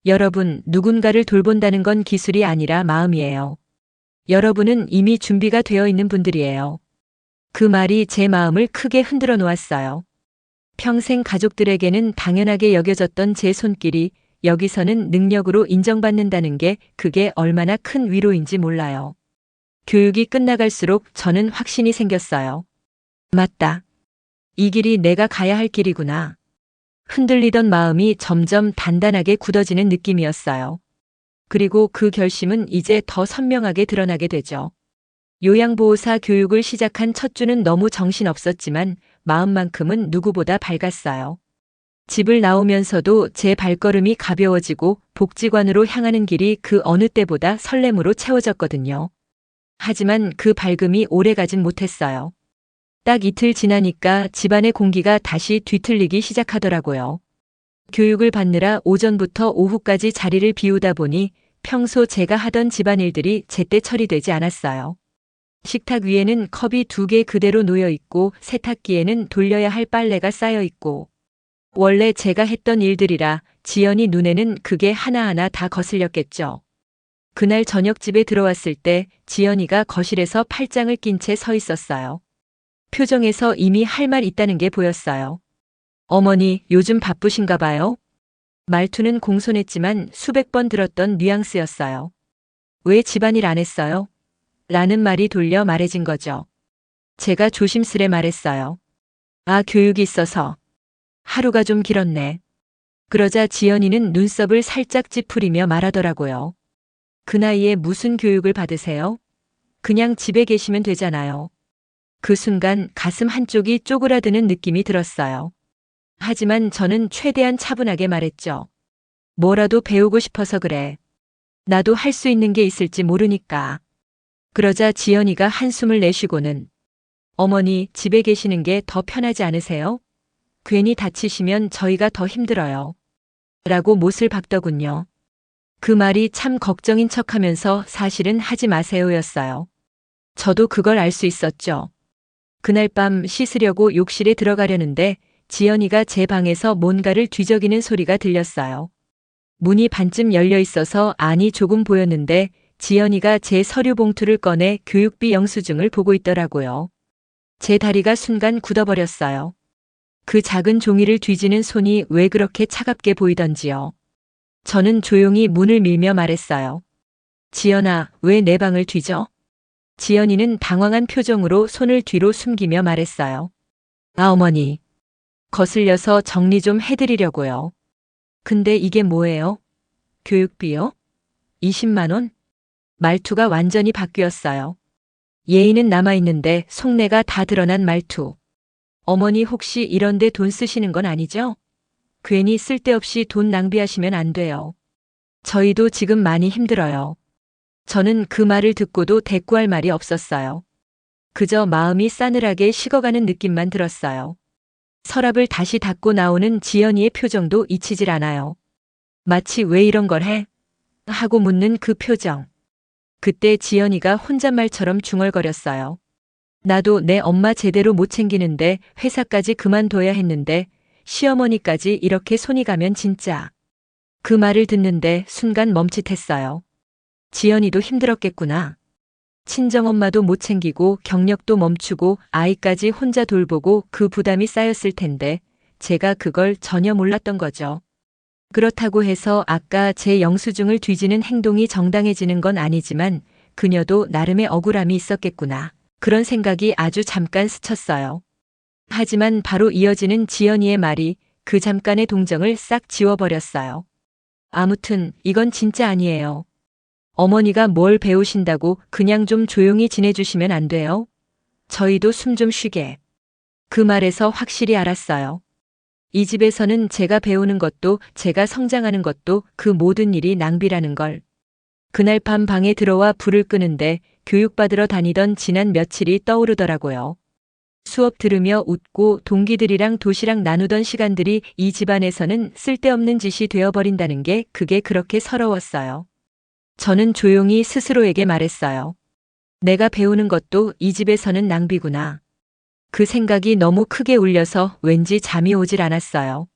여러분, 누군가를 돌본다는 건 기술이 아니라 마음이에요. 여러분은 이미 준비가 되어 있는 분들이에요. 그 말이 제 마음을 크게 흔들어 놓았어요. 평생 가족들에게는 당연하게 여겨졌던 제 손길이 여기서는 능력으로 인정받는다는 게 그게 얼마나 큰 위로인지 몰라요. 교육이 끝나갈수록 저는 확신이 생겼어요. 맞다. 이 길이 내가 가야 할 길이구나. 흔들리던 마음이 점점 단단하게 굳어지는 느낌이었어요. 그리고 그 결심은 이제 더 선명하게 드러나게 되죠. 요양보호사 교육을 시작한 첫 주는 너무 정신없었지만 마음만큼은 누구보다 밝았어요. 집을 나오면서도 제 발걸음이 가벼워지고 복지관으로 향하는 길이 그 어느 때보다 설렘으로 채워졌거든요. 하지만 그 밝음이 오래가진 못했어요. 딱 이틀 지나니까 집안의 공기가 다시 뒤틀리기 시작하더라고요. 교육을 받느라 오전부터 오후까지 자리를 비우다 보니 평소 제가 하던 집안일들이 제때 처리되지 않았어요. 식탁 위에는 컵이 2개 그대로 놓여 있고 세탁기에는 돌려야 할 빨래가 쌓여 있고 원래 제가 했던 일들이라 지연이 눈에는 그게 하나하나 다 거슬렸겠죠. 그날 저녁 집에 들어왔을 때 지연이가 거실에서 팔짱을 낀 채 서 있었어요. 표정에서 이미 할 말 있다는 게 보였어요. 어머니, 요즘 바쁘신가 봐요? 말투는 공손했지만 수백 번 들었던 뉘앙스였어요. 왜 집안일 안 했어요? 라는 말이 돌려 말해진 거죠. 제가 조심스레 말했어요. 아, 교육이 있어서. 하루가 좀 길었네. 그러자 지연이는 눈썹을 살짝 찌푸리며 말하더라고요. 그 나이에 무슨 교육을 받으세요? 그냥 집에 계시면 되잖아요. 그 순간 가슴 한쪽이 쪼그라드는 느낌이 들었어요. 하지만 저는 최대한 차분하게 말했죠. 뭐라도 배우고 싶어서 그래. 나도 할 수 있는 게 있을지 모르니까. 그러자 지연이가 한숨을 내쉬고는 어머니, 집에 계시는 게 더 편하지 않으세요? 괜히 다치시면 저희가 더 힘들어요. 라고 못을 박더군요. 그 말이 참 걱정인 척하면서 사실은 하지 마세요였어요. 저도 그걸 알 수 있었죠. 그날 밤 씻으려고 욕실에 들어가려는데 지연이가 제 방에서 뭔가를 뒤적이는 소리가 들렸어요. 문이 반쯤 열려 있어서 안이 조금 보였는데 지연이가 제 서류 봉투를 꺼내 교육비 영수증을 보고 있더라고요. 제 다리가 순간 굳어버렸어요. 그 작은 종이를 뒤지는 손이 왜 그렇게 차갑게 보이던지요. 저는 조용히 문을 밀며 말했어요. 지연아, 왜 내 방을 뒤져? 지연이는 당황한 표정으로 손을 뒤로 숨기며 말했어요. 아, 어머니. 거슬려서 정리 좀 해드리려고요. 근데 이게 뭐예요? 교육비요? 20만 원? 말투가 완전히 바뀌었어요. 예의는 남아있는데 속내가 다 드러난 말투. 어머니 혹시 이런데 돈 쓰시는 건 아니죠? 괜히 쓸데없이 돈 낭비하시면 안 돼요. 저희도 지금 많이 힘들어요. 저는 그 말을 듣고도 대꾸할 말이 없었어요. 그저 마음이 싸늘하게 식어가는 느낌만 들었어요. 서랍을 다시 닫고 나오는 지연이의 표정도 잊히질 않아요. 마치 왜 이런 걸 해? 하고 묻는 그 표정. 그때 지연이가 혼잣말처럼 중얼거렸어요. 나도 내 엄마 제대로 못 챙기는데 회사까지 그만둬야 했는데 시어머니까지 이렇게 손이 가면 진짜. 그 말을 듣는데 순간 멈칫했어요. 지연이도 힘들었겠구나. 친정엄마도 못 챙기고 경력도 멈추고 아이까지 혼자 돌보고 그 부담이 쌓였을 텐데 제가 그걸 전혀 몰랐던 거죠. 그렇다고 해서 아까 제 영수증을 뒤지는 행동이 정당해지는 건 아니지만 그녀도 나름의 억울함이 있었겠구나. 그런 생각이 아주 잠깐 스쳤어요. 하지만 바로 이어지는 지연이의 말이 그 잠깐의 동정을 싹 지워버렸어요. 아무튼 이건 진짜 아니에요. 어머니가 뭘 배우신다고 그냥 좀 조용히 지내주시면 안 돼요? 저희도 숨 좀 쉬게. 그 말에서 확실히 알았어요. 이 집에서는 제가 배우는 것도 제가 성장하는 것도 그 모든 일이 낭비라는 걸. 그날 밤 방에 들어와 불을 끄는데 교육받으러 다니던 지난 며칠이 떠오르더라고요. 수업 들으며 웃고 동기들이랑 도시락 나누던 시간들이 이 집안에서는 쓸데없는 짓이 되어버린다는 게 그게 그렇게 서러웠어요. 저는 조용히 스스로에게 말했어요. 내가 배우는 것도 이 집에서는 낭비구나. 그 생각이 너무 크게 울려서 왠지 잠이 오질 않았어요.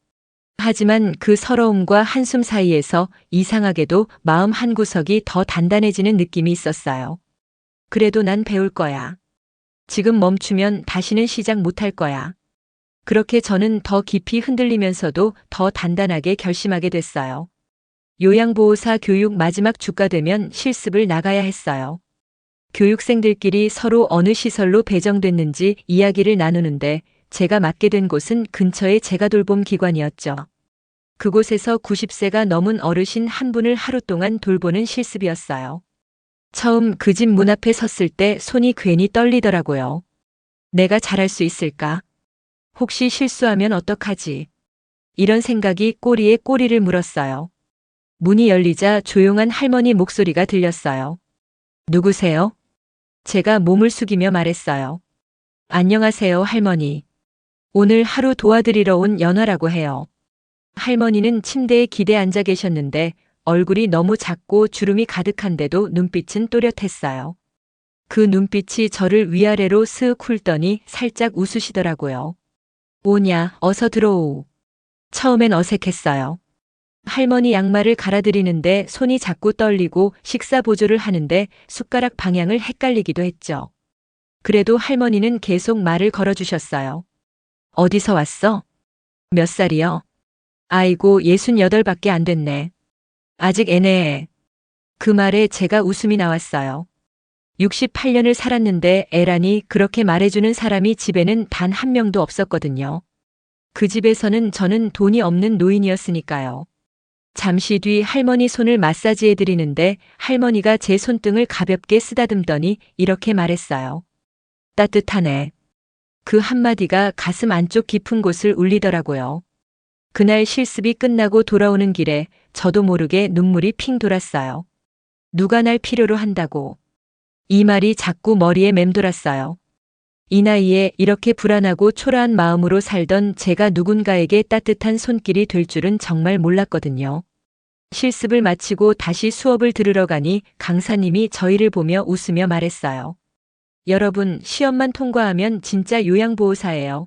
하지만 그 서러움과 한숨 사이에서 이상하게도 마음 한구석이 더 단단해지는 느낌이 있었어요. 그래도 난 배울 거야. 지금 멈추면 다시는 시작 못할 거야. 그렇게 저는 더 깊이 흔들리면서도 더 단단하게 결심하게 됐어요. 요양보호사 교육 마지막 주가 되면 실습을 나가야 했어요. 교육생들끼리 서로 어느 시설로 배정됐는지 이야기를 나누는데 제가 맡게 된 곳은 근처의 제가 돌봄 기관이었죠. 그곳에서 90세가 넘은 어르신 한 분을 하루 동안 돌보는 실습이었어요. 처음 그 집 문 앞에 섰을 때 손이 괜히 떨리더라고요. 내가 잘할 수 있을까? 혹시 실수하면 어떡하지? 이런 생각이 꼬리에 꼬리를 물었어요. 문이 열리자 조용한 할머니 목소리가 들렸어요. 누구세요? 제가 몸을 숙이며 말했어요. 안녕하세요, 할머니. 오늘 하루 도와드리러 온 연화라고 해요. 할머니는 침대에 기대 앉아 계셨는데 얼굴이 너무 작고 주름이 가득한데도 눈빛은 또렷했어요. 그 눈빛이 저를 위아래로 슥 훑더니 살짝 웃으시더라고요. 오냐, 어서 들어오. 처음엔 어색했어요. 할머니 양말을 갈아드리는데 손이 자꾸 떨리고 식사 보조를 하는데 숟가락 방향을 헷갈리기도 했죠. 그래도 할머니는 계속 말을 걸어주셨어요. 어디서 왔어? 몇 살이요? 아이고 68밖에 안 됐네. 아직 애네해. 그 말에 제가 웃음이 나왔어요. 68년을 살았는데 애라니 그렇게 말해주는 사람이 집에는 단 한 명도 없었거든요. 그 집에서는 저는 돈이 없는 노인이었으니까요. 잠시 뒤 할머니 손을 마사지해 드리는데 할머니가 제 손등을 가볍게 쓰다듬더니 이렇게 말했어요. 따뜻하네. 그 한마디가 가슴 안쪽 깊은 곳을 울리더라고요. 그날 실습이 끝나고 돌아오는 길에 저도 모르게 눈물이 핑 돌았어요. 누가 날 필요로 한다고. 이 말이 자꾸 머리에 맴돌았어요. 이 나이에 이렇게 불안하고 초라한 마음으로 살던 제가 누군가에게 따뜻한 손길이 될 줄은 정말 몰랐거든요. 실습을 마치고 다시 수업을 들으러 가니 강사님이 저희를 보며 웃으며 말했어요. 여러분, 시험만 통과하면 진짜 요양보호사예요.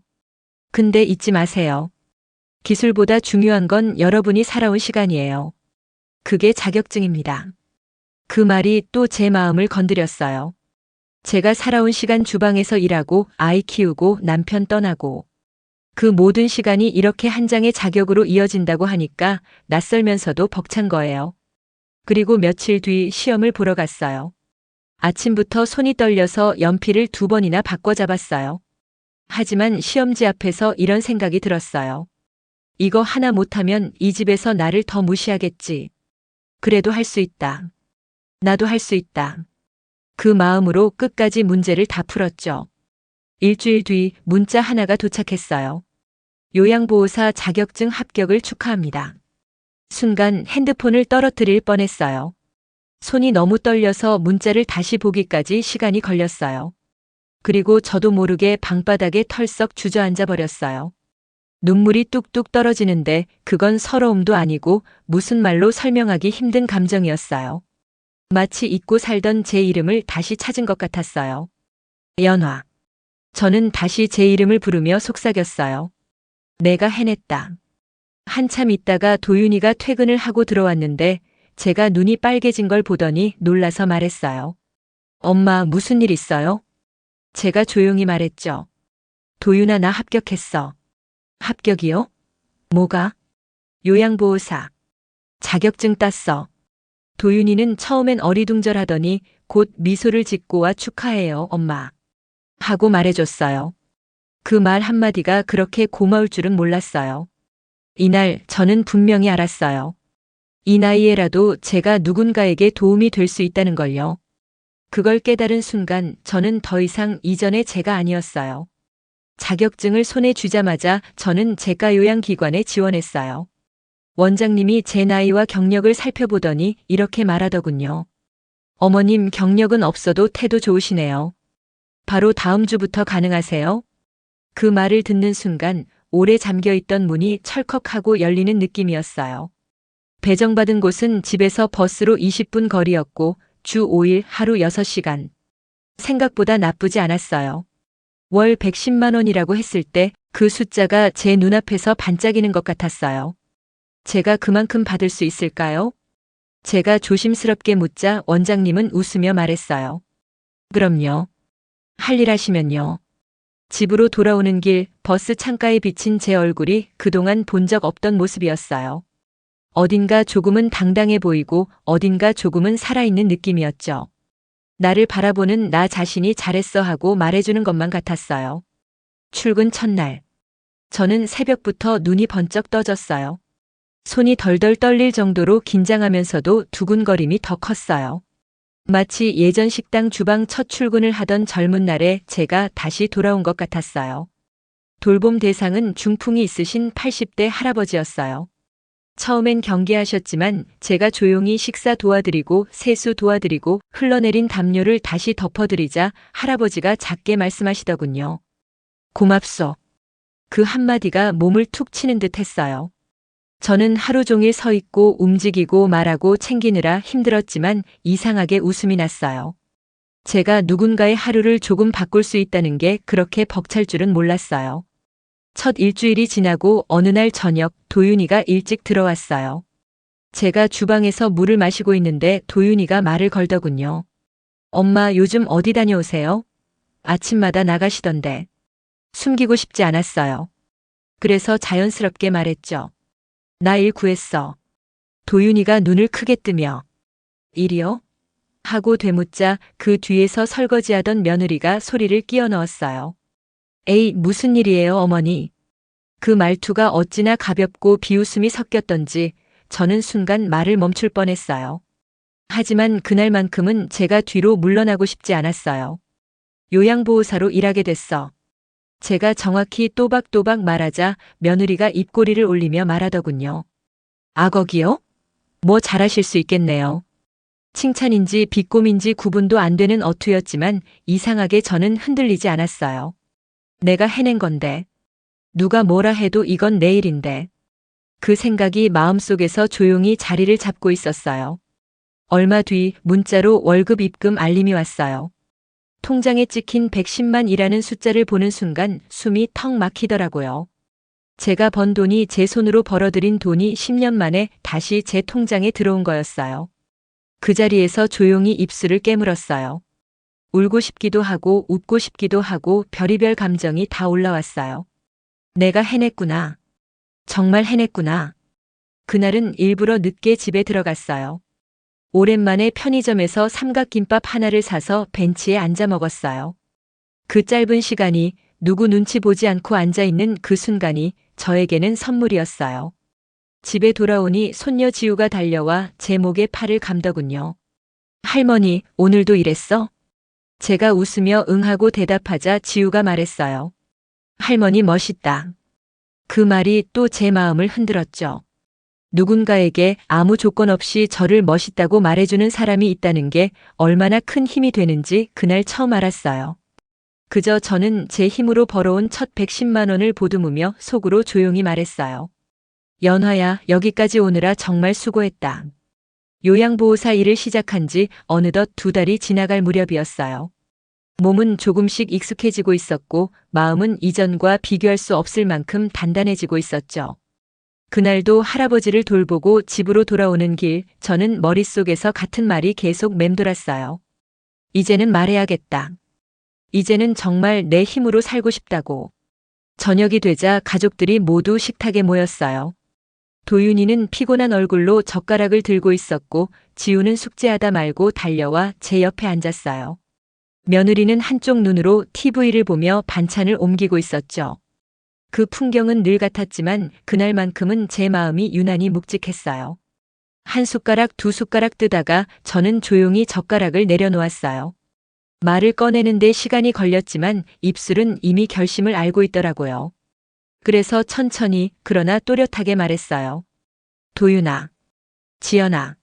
근데 잊지 마세요. 기술보다 중요한 건 여러분이 살아온 시간이에요. 그게 자격증입니다. 그 말이 또 제 마음을 건드렸어요. 제가 살아온 시간 주방에서 일하고 아이 키우고 남편 떠나고 그 모든 시간이 이렇게 한 장의 자격으로 이어진다고 하니까 낯설면서도 벅찬 거예요. 그리고 며칠 뒤 시험을 보러 갔어요. 아침부터 손이 떨려서 연필을 2번이나 바꿔 잡았어요. 하지만 시험지 앞에서 이런 생각이 들었어요. 이거 하나 못하면 이 집에서 나를 더 무시하겠지. 그래도 할 수 있다. 나도 할 수 있다. 그 마음으로 끝까지 문제를 다 풀었죠. 일주일 뒤 문자 하나가 도착했어요. 요양보호사 자격증 합격을 축하합니다. 순간 핸드폰을 떨어뜨릴 뻔했어요. 손이 너무 떨려서 문자를 다시 보기까지 시간이 걸렸어요. 그리고 저도 모르게 방바닥에 털썩 주저앉아 버렸어요. 눈물이 뚝뚝 떨어지는데 그건 서러움도 아니고 무슨 말로 설명하기 힘든 감정이었어요. 마치 잊고 살던 제 이름을 다시 찾은 것 같았어요. 연화. 저는 다시 제 이름을 부르며 속삭였어요. 내가 해냈다. 한참 있다가 도윤이가 퇴근을 하고 들어왔는데 제가 눈이 빨개진 걸 보더니 놀라서 말했어요. 엄마, 무슨 일 있어요? 제가 조용히 말했죠. 도윤아, 나 합격했어. 합격이요? 뭐가? 요양보호사. 자격증 땄어. 도윤이는 처음엔 어리둥절하더니 곧 미소를 짓고 와 축하해요, 엄마. 하고 말해줬어요. 그 말 한마디가 그렇게 고마울 줄은 몰랐어요. 이날 저는 분명히 알았어요. 이 나이에라도 제가 누군가에게 도움이 될 수 있다는 걸요. 그걸 깨달은 순간 저는 더 이상 이전의 제가 아니었어요. 자격증을 손에 쥐자마자 저는 재가요양기관에 지원했어요. 원장님이 제 나이와 경력을 살펴보더니 이렇게 말하더군요. 어머님, 경력은 없어도 태도 좋으시네요. 바로 다음 주부터 가능하세요? 그 말을 듣는 순간 오래 잠겨있던 문이 철컥하고 열리는 느낌이었어요. 배정받은 곳은 집에서 버스로 20분 거리였고 주 5일 하루 6시간. 생각보다 나쁘지 않았어요. 월 110만 원이라고 했을 때 그 숫자가 제 눈앞에서 반짝이는 것 같았어요. 제가 그만큼 받을 수 있을까요? 제가 조심스럽게 묻자 원장님은 웃으며 말했어요. 그럼요. 할 일 하시면요. 집으로 돌아오는 길 버스 창가에 비친 제 얼굴이 그동안 본 적 없던 모습이었어요. 어딘가 조금은 당당해 보이고 어딘가 조금은 살아있는 느낌이었죠. 나를 바라보는 나 자신이 잘했어 하고 말해주는 것만 같았어요. 출근 첫날. 저는 새벽부터 눈이 번쩍 떠졌어요. 손이 덜덜 떨릴 정도로 긴장하면서도 두근거림이 더 컸어요. 마치 예전 식당 주방 첫 출근을 하던 젊은 날에 제가 다시 돌아온 것 같았어요. 돌봄 대상은 중풍이 있으신 80대 할아버지였어요. 처음엔 경계하셨지만 제가 조용히 식사 도와드리고 세수 도와드리고 흘러내린 담요를 다시 덮어드리자 할아버지가 작게 말씀하시더군요. 고맙소. 그 한마디가 몸을 툭 치는 듯 했어요. 저는 하루 종일 서 있고 움직이고 말하고 챙기느라 힘들었지만 이상하게 웃음이 났어요. 제가 누군가의 하루를 조금 바꿀 수 있다는 게 그렇게 벅찰 줄은 몰랐어요. 첫 일주일이 지나고 어느 날 저녁 도윤이가 일찍 들어왔어요. 제가 주방에서 물을 마시고 있는데 도윤이가 말을 걸더군요. 엄마, 요즘 어디 다녀오세요? 아침마다 나가시던데. 숨기고 싶지 않았어요. 그래서 자연스럽게 말했죠. 나 일 구했어. 도윤이가 눈을 크게 뜨며 일이요? 하고 되묻자 그 뒤에서 설거지하던 며느리가 소리를 끼워 넣었어요. 에이, 무슨 일이에요, 어머니? 그 말투가 어찌나 가볍고 비웃음이 섞였던지 저는 순간 말을 멈출 뻔했어요. 하지만 그날만큼은 제가 뒤로 물러나고 싶지 않았어요. 요양보호사로 일하게 됐어. 제가 정확히 또박또박 말하자 며느리가 입꼬리를 올리며 말하더군요. 악어기요? 뭐 잘하실 수 있겠네요. 칭찬인지 비꼼인지 구분도 안 되는 어투였지만 이상하게 저는 흔들리지 않았어요. 내가 해낸 건데. 누가 뭐라 해도 이건 내 일인데. 그 생각이 마음속에서 조용히 자리를 잡고 있었어요. 얼마 뒤 문자로 월급 입금 알림이 왔어요. 통장에 찍힌 110만이라는 숫자를 보는 순간 숨이 턱 막히더라고요. 제가 번 돈이 제 손으로 벌어들인 돈이 10년 만에 다시 제 통장에 들어온 거였어요. 그 자리에서 조용히 입술을 깨물었어요. 울고 싶기도 하고 웃고 싶기도 하고 별의별 감정이 다 올라왔어요. 내가 해냈구나. 정말 해냈구나. 그날은 일부러 늦게 집에 들어갔어요. 오랜만에 편의점에서 삼각김밥 하나를 사서 벤치에 앉아 먹었어요. 그 짧은 시간이 누구 눈치 보지 않고 앉아있는 그 순간이 저에게는 선물이었어요. 집에 돌아오니 손녀 지우가 달려와 제 목에 팔을 감더군요. 할머니, 오늘도 일했어? 제가 웃으며 응하고 대답하자 지우가 말했어요. 할머니 멋있다. 그 말이 또 제 마음을 흔들었죠. 누군가에게 아무 조건 없이 저를 멋있다고 말해주는 사람이 있다는 게 얼마나 큰 힘이 되는지 그날 처음 알았어요. 그저 저는 제 힘으로 벌어온 첫 110만 원을 보듬으며 속으로 조용히 말했어요. 연화야, 여기까지 오느라 정말 수고했다. 요양보호사 일을 시작한 지 어느덧 2달이 지나갈 무렵이었어요. 몸은 조금씩 익숙해지고 있었고 마음은 이전과 비교할 수 없을 만큼 단단해지고 있었죠. 그날도 할아버지를 돌보고 집으로 돌아오는 길, 저는 머릿속에서 같은 말이 계속 맴돌았어요. 이제는 말해야겠다. 이제는 정말 내 힘으로 살고 싶다고. 저녁이 되자 가족들이 모두 식탁에 모였어요. 도윤이는 피곤한 얼굴로 젓가락을 들고 있었고 지우는 숙제하다 말고 달려와 제 옆에 앉았어요. 며느리는 한쪽 눈으로 TV를 보며 반찬을 옮기고 있었죠. 그 풍경은 늘 같았지만 그날만큼은 제 마음이 유난히 묵직했어요. 한 숟가락 두 숟가락 뜨다가 저는 조용히 젓가락을 내려놓았어요. 말을 꺼내는데 시간이 걸렸지만 입술은 이미 결심을 알고 있더라고요. 그래서 천천히 그러나 또렷하게 말했어요. 도윤아, 지연아,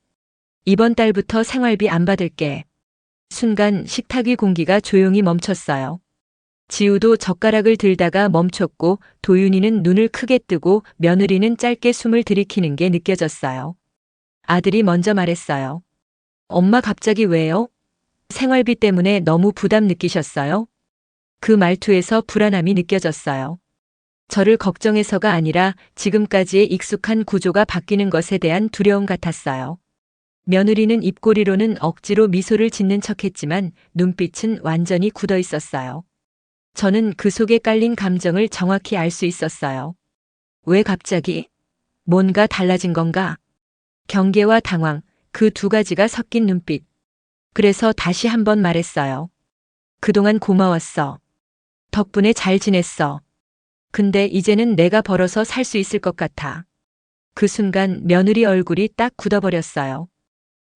이번 달부터 생활비 안 받을게. 순간 식탁 위 공기가 조용히 멈췄어요. 지우도 젓가락을 들다가 멈췄고 도윤이는 눈을 크게 뜨고 며느리는 짧게 숨을 들이키는 게 느껴졌어요. 아들이 먼저 말했어요. 엄마 갑자기 왜요? 생활비 때문에 너무 부담 느끼셨어요? 그 말투에서 불안함이 느껴졌어요. 저를 걱정해서가 아니라 지금까지의 익숙한 구조가 바뀌는 것에 대한 두려움 같았어요. 며느리는 입꼬리로는 억지로 미소를 짓는 척했지만 눈빛은 완전히 굳어 있었어요. 저는 그 속에 깔린 감정을 정확히 알 수 있었어요. 왜 갑자기? 뭔가 달라진 건가? 경계와 당황, 그 두 가지가 섞인 눈빛. 그래서 다시 한번 말했어요. 그동안 고마웠어. 덕분에 잘 지냈어. 근데 이제는 내가 벌어서 살 수 있을 것 같아. 그 순간 며느리 얼굴이 딱 굳어버렸어요.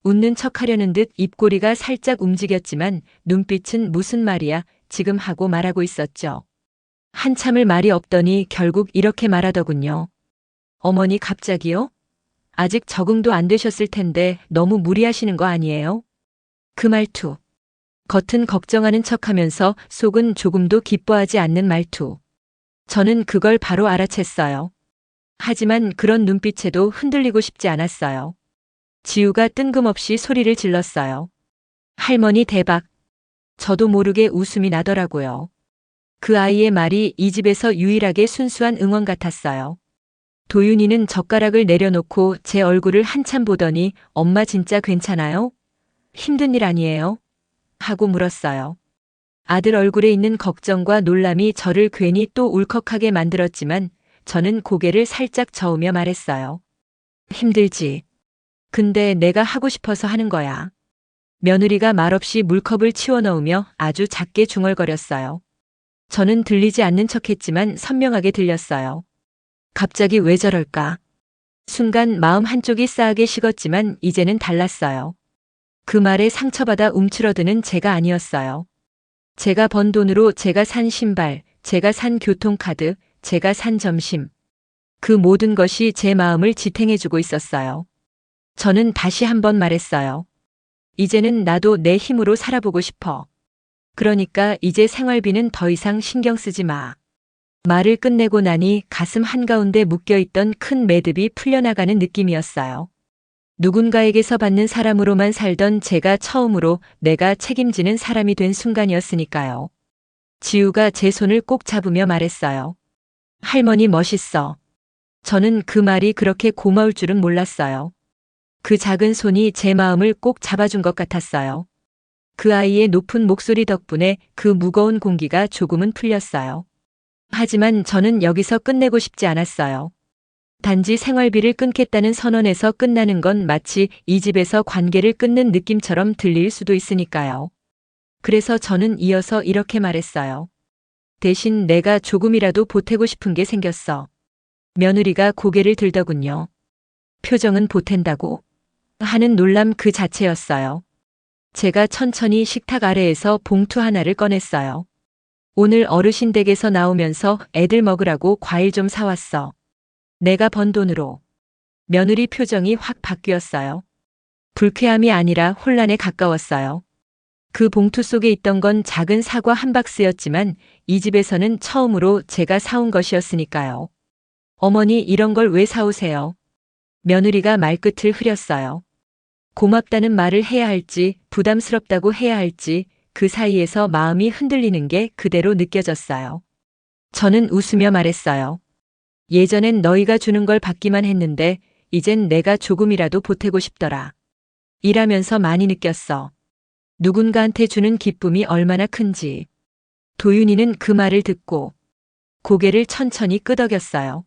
웃는 척 하려는 듯 입꼬리가 살짝 움직였지만 눈빛은 무슨 말이야 지금 하고 말하고 있었죠. 한참을 말이 없더니 결국 이렇게 말하더군요. 어머니 갑자기요? 아직 적응도 안 되셨을 텐데 너무 무리하시는 거 아니에요? 그 말투. 겉은 걱정하는 척하면서 속은 조금도 기뻐하지 않는 말투. 저는 그걸 바로 알아챘어요. 하지만 그런 눈빛에도 흔들리고 싶지 않았어요. 지우가 뜬금없이 소리를 질렀어요. 할머니 대박. 저도 모르게 웃음이 나더라고요. 그 아이의 말이 이 집에서 유일하게 순수한 응원 같았어요. 도윤이는 젓가락을 내려놓고 제 얼굴을 한참 보더니 엄마 진짜 괜찮아요? 힘든 일 아니에요? 하고 물었어요. 아들 얼굴에 있는 걱정과 놀람이 저를 괜히 또 울컥하게 만들었지만 저는 고개를 살짝 저으며 말했어요. 힘들지. 근데 내가 하고 싶어서 하는 거야. 며느리가 말없이 물컵을 치워넣으며 아주 작게 중얼거렸어요. 저는 들리지 않는 척했지만 선명하게 들렸어요. 갑자기 왜 저럴까? 순간 마음 한쪽이 싸하게 식었지만 이제는 달랐어요. 그 말에 상처받아 움츠러드는 제가 아니었어요. 제가 번 돈으로 제가 산 신발, 제가 산 교통카드, 제가 산 점심. 그 모든 것이 제 마음을 지탱해주고 있었어요. 저는 다시 한번 말했어요. 이제는 나도 내 힘으로 살아보고 싶어. 그러니까 이제 생활비는 더 이상 신경 쓰지 마. 말을 끝내고 나니 가슴 한가운데 묶여있던 큰 매듭이 풀려나가는 느낌이었어요. 누군가에게서 받는 사람으로만 살던 제가 처음으로 내가 책임지는 사람이 된 순간이었으니까요. 지우가 제 손을 꼭 잡으며 말했어요. 할머니 멋있어. 저는 그 말이 그렇게 고마울 줄은 몰랐어요. 그 작은 손이 제 마음을 꼭 잡아준 것 같았어요. 그 아이의 높은 목소리 덕분에 그 무거운 공기가 조금은 풀렸어요. 하지만 저는 여기서 끝내고 싶지 않았어요. 단지 생활비를 끊겠다는 선언에서 끝나는 건 마치 이 집에서 관계를 끊는 느낌처럼 들릴 수도 있으니까요. 그래서 저는 이어서 이렇게 말했어요. 대신 내가 조금이라도 보태고 싶은 게 생겼어. 며느리가 고개를 들더군요. 표정은 보탠다고? 하는 놀람 그 자체였어요. 제가 천천히 식탁 아래에서 봉투 하나를 꺼냈어요. 오늘 어르신 댁에서 나오면서 애들 먹으라고 과일 좀 사왔어. 내가 번 돈으로. 며느리 표정이 확 바뀌었어요. 불쾌함이 아니라 혼란에 가까웠어요. 그 봉투 속에 있던 건 작은 사과 한 박스였지만 이 집에서는 처음으로 제가 사온 것이었으니까요. 어머니 이런 걸 왜 사오세요? 며느리가 말끝을 흐렸어요. 고맙다는 말을 해야 할지 부담스럽다고 해야 할지 그 사이에서 마음이 흔들리는 게 그대로 느껴졌어요. 저는 웃으며 말했어요. 예전엔 너희가 주는 걸 받기만 했는데 이젠 내가 조금이라도 보태고 싶더라. 일하면서 많이 느꼈어. 누군가한테 주는 기쁨이 얼마나 큰지. 도윤이는 그 말을 듣고 고개를 천천히 끄덕였어요.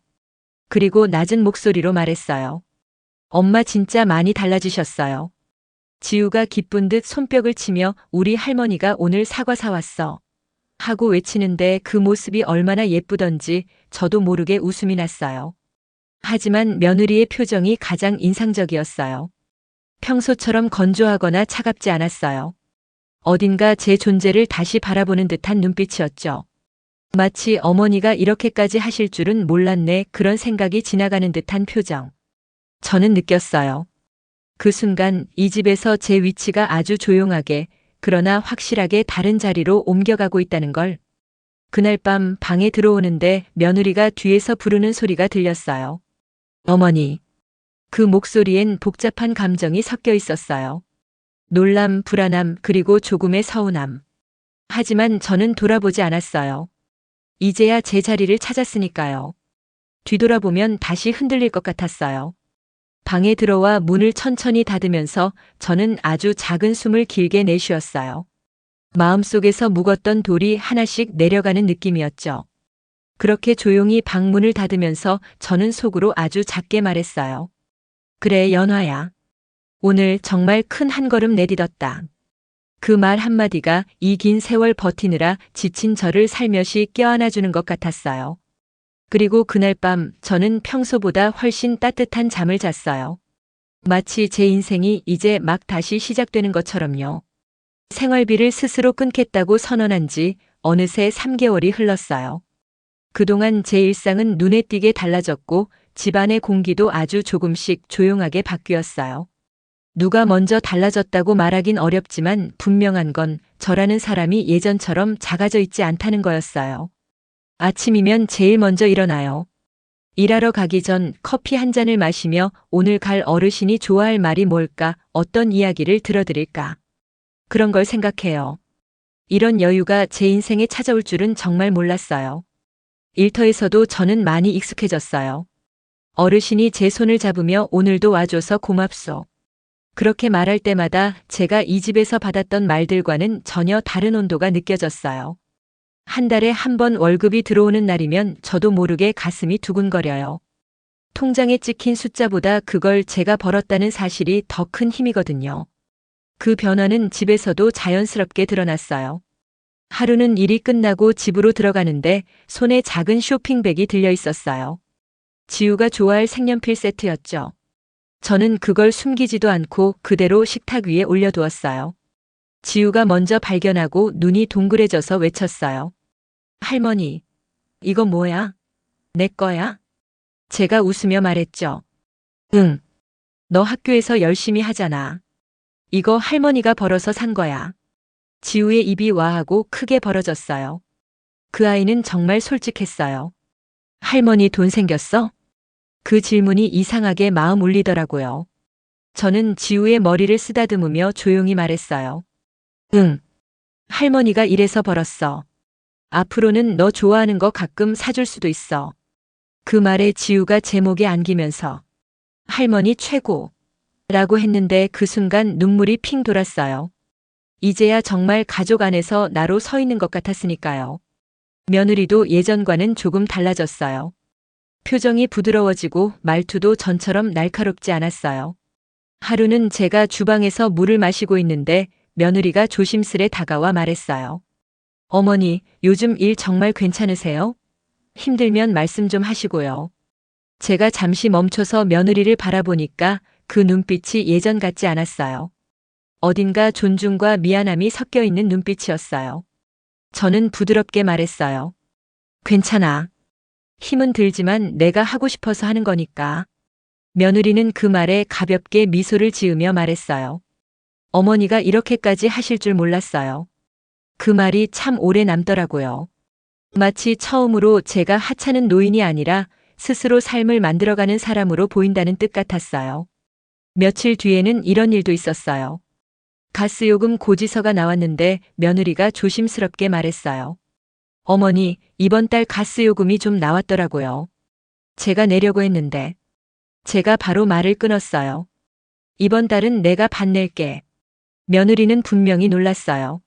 그리고 낮은 목소리로 말했어요. 엄마 진짜 많이 달라지셨어요. 지우가 기쁜 듯 손뼉을 치며 우리 할머니가 오늘 사과 사왔어. 하고 외치는데 그 모습이 얼마나 예쁘던지 저도 모르게 웃음이 났어요. 하지만 며느리의 표정이 가장 인상적이었어요. 평소처럼 건조하거나 차갑지 않았어요. 어딘가 제 존재를 다시 바라보는 듯한 눈빛이었죠. 마치 어머니가 이렇게까지 하실 줄은 몰랐네 그런 생각이 지나가는 듯한 표정. 저는 느꼈어요. 그 순간 이 집에서 제 위치가 아주 조용하게 그러나 확실하게 다른 자리로 옮겨가고 있다는 걸. 그날 밤 방에 들어오는데 며느리가 뒤에서 부르는 소리가 들렸어요. 어머니. 그 목소리엔 복잡한 감정이 섞여 있었어요. 놀람, 불안함, 그리고 조금의 서운함. 하지만 저는 돌아보지 않았어요. 이제야 제 자리를 찾았으니까요. 뒤돌아보면 다시 흔들릴 것 같았어요. 방에 들어와 문을 천천히 닫으면서 저는 아주 작은 숨을 길게 내쉬었어요. 마음속에서 묵었던 돌이 하나씩 내려가는 느낌이었죠. 그렇게 조용히 방문을 닫으면서 저는 속으로 아주 작게 말했어요. 그래, 연화야. 오늘 정말 큰 한 걸음 내딛었다. 그 말 한마디가 이 긴 세월 버티느라 지친 저를 살며시 껴안아주는 것 같았어요. 그리고 그날 밤 저는 평소보다 훨씬 따뜻한 잠을 잤어요. 마치 제 인생이 이제 막 다시 시작되는 것처럼요. 생활비를 스스로 끊겠다고 선언한 지 어느새 3개월이 흘렀어요. 그동안 제 일상은 눈에 띄게 달라졌고 집안의 공기도 아주 조금씩 조용하게 바뀌었어요. 누가 먼저 달라졌다고 말하긴 어렵지만 분명한 건 저라는 사람이 예전처럼 작아져 있지 않다는 거였어요. 아침이면 제일 먼저 일어나요. 일하러 가기 전 커피 한 잔을 마시며 오늘 갈 어르신이 좋아할 말이 뭘까, 어떤 이야기를 들어드릴까. 그런 걸 생각해요. 이런 여유가 제 인생에 찾아올 줄은 정말 몰랐어요. 일터에서도 저는 많이 익숙해졌어요. 어르신이 제 손을 잡으며 오늘도 와줘서 고맙소. 그렇게 말할 때마다 제가 이 집에서 받았던 말들과는 전혀 다른 온도가 느껴졌어요. 한 달에 한 번 월급이 들어오는 날이면 저도 모르게 가슴이 두근거려요. 통장에 찍힌 숫자보다 그걸 제가 벌었다는 사실이 더 큰 힘이거든요. 그 변화는 집에서도 자연스럽게 드러났어요. 하루는 일이 끝나고 집으로 들어가는데 손에 작은 쇼핑백이 들려 있었어요. 지우가 좋아할 색연필 세트였죠. 저는 그걸 숨기지도 않고 그대로 식탁 위에 올려두었어요. 지우가 먼저 발견하고 눈이 동그래져서 외쳤어요. 할머니, 이거 뭐야? 내 거야? 제가 웃으며 말했죠. 응. 너 학교에서 열심히 하잖아. 이거 할머니가 벌어서 산 거야. 지우의 입이 와하고 크게 벌어졌어요. 그 아이는 정말 솔직했어요. 할머니 돈 생겼어? 그 질문이 이상하게 마음 울리더라고요. 저는 지우의 머리를 쓰다듬으며 조용히 말했어요. 응. 할머니가 이래서 벌었어. 앞으로는 너 좋아하는 거 가끔 사줄 수도 있어. 그 말에 지우가 제 목에 안기면서 할머니 최고! 라고 했는데 그 순간 눈물이 핑 돌았어요. 이제야 정말 가족 안에서 나로 서 있는 것 같았으니까요. 며느리도 예전과는 조금 달라졌어요. 표정이 부드러워지고 말투도 전처럼 날카롭지 않았어요. 하루는 제가 주방에서 물을 마시고 있는데 며느리가 조심스레 다가와 말했어요. 어머니, 요즘 일 정말 괜찮으세요? 힘들면 말씀 좀 하시고요. 제가 잠시 멈춰서 며느리를 바라보니까 그 눈빛이 예전 같지 않았어요. 어딘가 존중과 미안함이 섞여 있는 눈빛이었어요. 저는 부드럽게 말했어요. 괜찮아. 힘은 들지만 내가 하고 싶어서 하는 거니까. 며느리는 그 말에 가볍게 미소를 지으며 말했어요. 어머니가 이렇게까지 하실 줄 몰랐어요. 그 말이 참 오래 남더라고요. 마치 처음으로 제가 하찮은 노인이 아니라 스스로 삶을 만들어가는 사람으로 보인다는 뜻 같았어요. 며칠 뒤에는 이런 일도 있었어요. 가스요금 고지서가 나왔는데 며느리가 조심스럽게 말했어요. 어머니, 이번 달 가스요금이 좀 나왔더라고요. 제가 내려고 했는데. 제가 바로 말을 끊었어요. 이번 달은 내가 밭낼게. 며느리는 분명히 놀랐어요.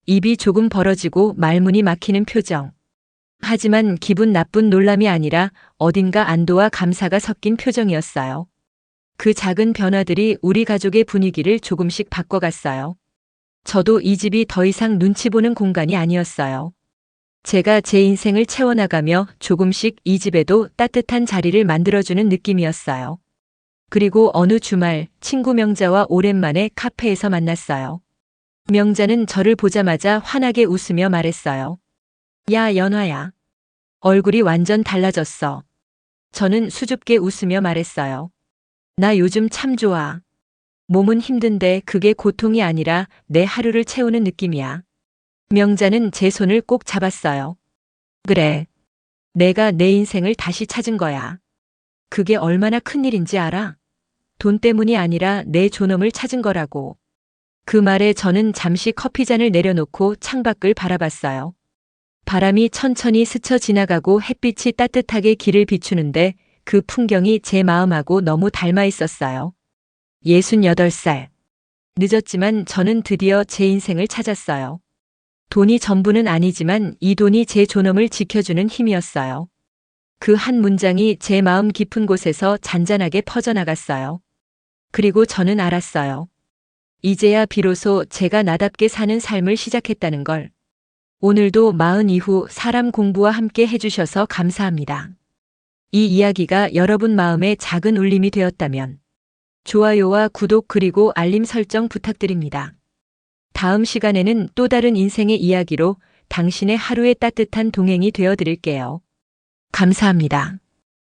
입이 조금 벌어지고 말문이 막히는 표정. 하지만 기분 나쁜 놀람이 아니라 어딘가 안도와 감사가 섞인 표정이었어요. 그 작은 변화들이 우리 가족의 분위기를 조금씩 바꿔갔어요. 저도 이 집이 더 이상 눈치 보는 공간이 아니었어요. 제가 제 인생을 채워나가며 조금씩 이 집에도 따뜻한 자리를 만들어주는 느낌이었어요. 그리고 어느 주말 친구 명자와 오랜만에 카페에서 만났어요. 명자는 저를 보자마자 환하게 웃으며 말했어요. 야, 연화야. 얼굴이 완전 달라졌어. 저는 수줍게 웃으며 말했어요. 나 요즘 참 좋아. 몸은 힘든데 그게 고통이 아니라 내 하루를 채우는 느낌이야. 명자는 제 손을 꼭 잡았어요. 그래. 내가 내 인생을 다시 찾은 거야. 그게 얼마나 큰일인지 알아? 돈 때문이 아니라 내 존엄을 찾은 거라고. 그 말에 저는 잠시 커피잔을 내려놓고 창밖을 바라봤어요. 바람이 천천히 스쳐 지나가고 햇빛이 따뜻하게 길을 비추는데 그 풍경이 제 마음하고 너무 닮아 있었어요. 68살. 늦었지만 저는 드디어 제 인생을 찾았어요. 돈이 전부는 아니지만 이 돈이 제 존엄을 지켜주는 힘이었어요. 그 한 문장이 제 마음 깊은 곳에서 잔잔하게 퍼져나갔어요. 그리고 저는 알았어요. 이제야 비로소 제가 나답게 사는 삶을 시작했다는 걸. 오늘도 40 이후 사람 공부와 함께 해주셔서 감사합니다. 이 이야기가 여러분 마음에 작은 울림이 되었다면 좋아요와 구독 그리고 알림 설정 부탁드립니다. 다음 시간에는 또 다른 인생의 이야기로 당신의 하루의 따뜻한 동행이 되어 드릴게요. 감사합니다.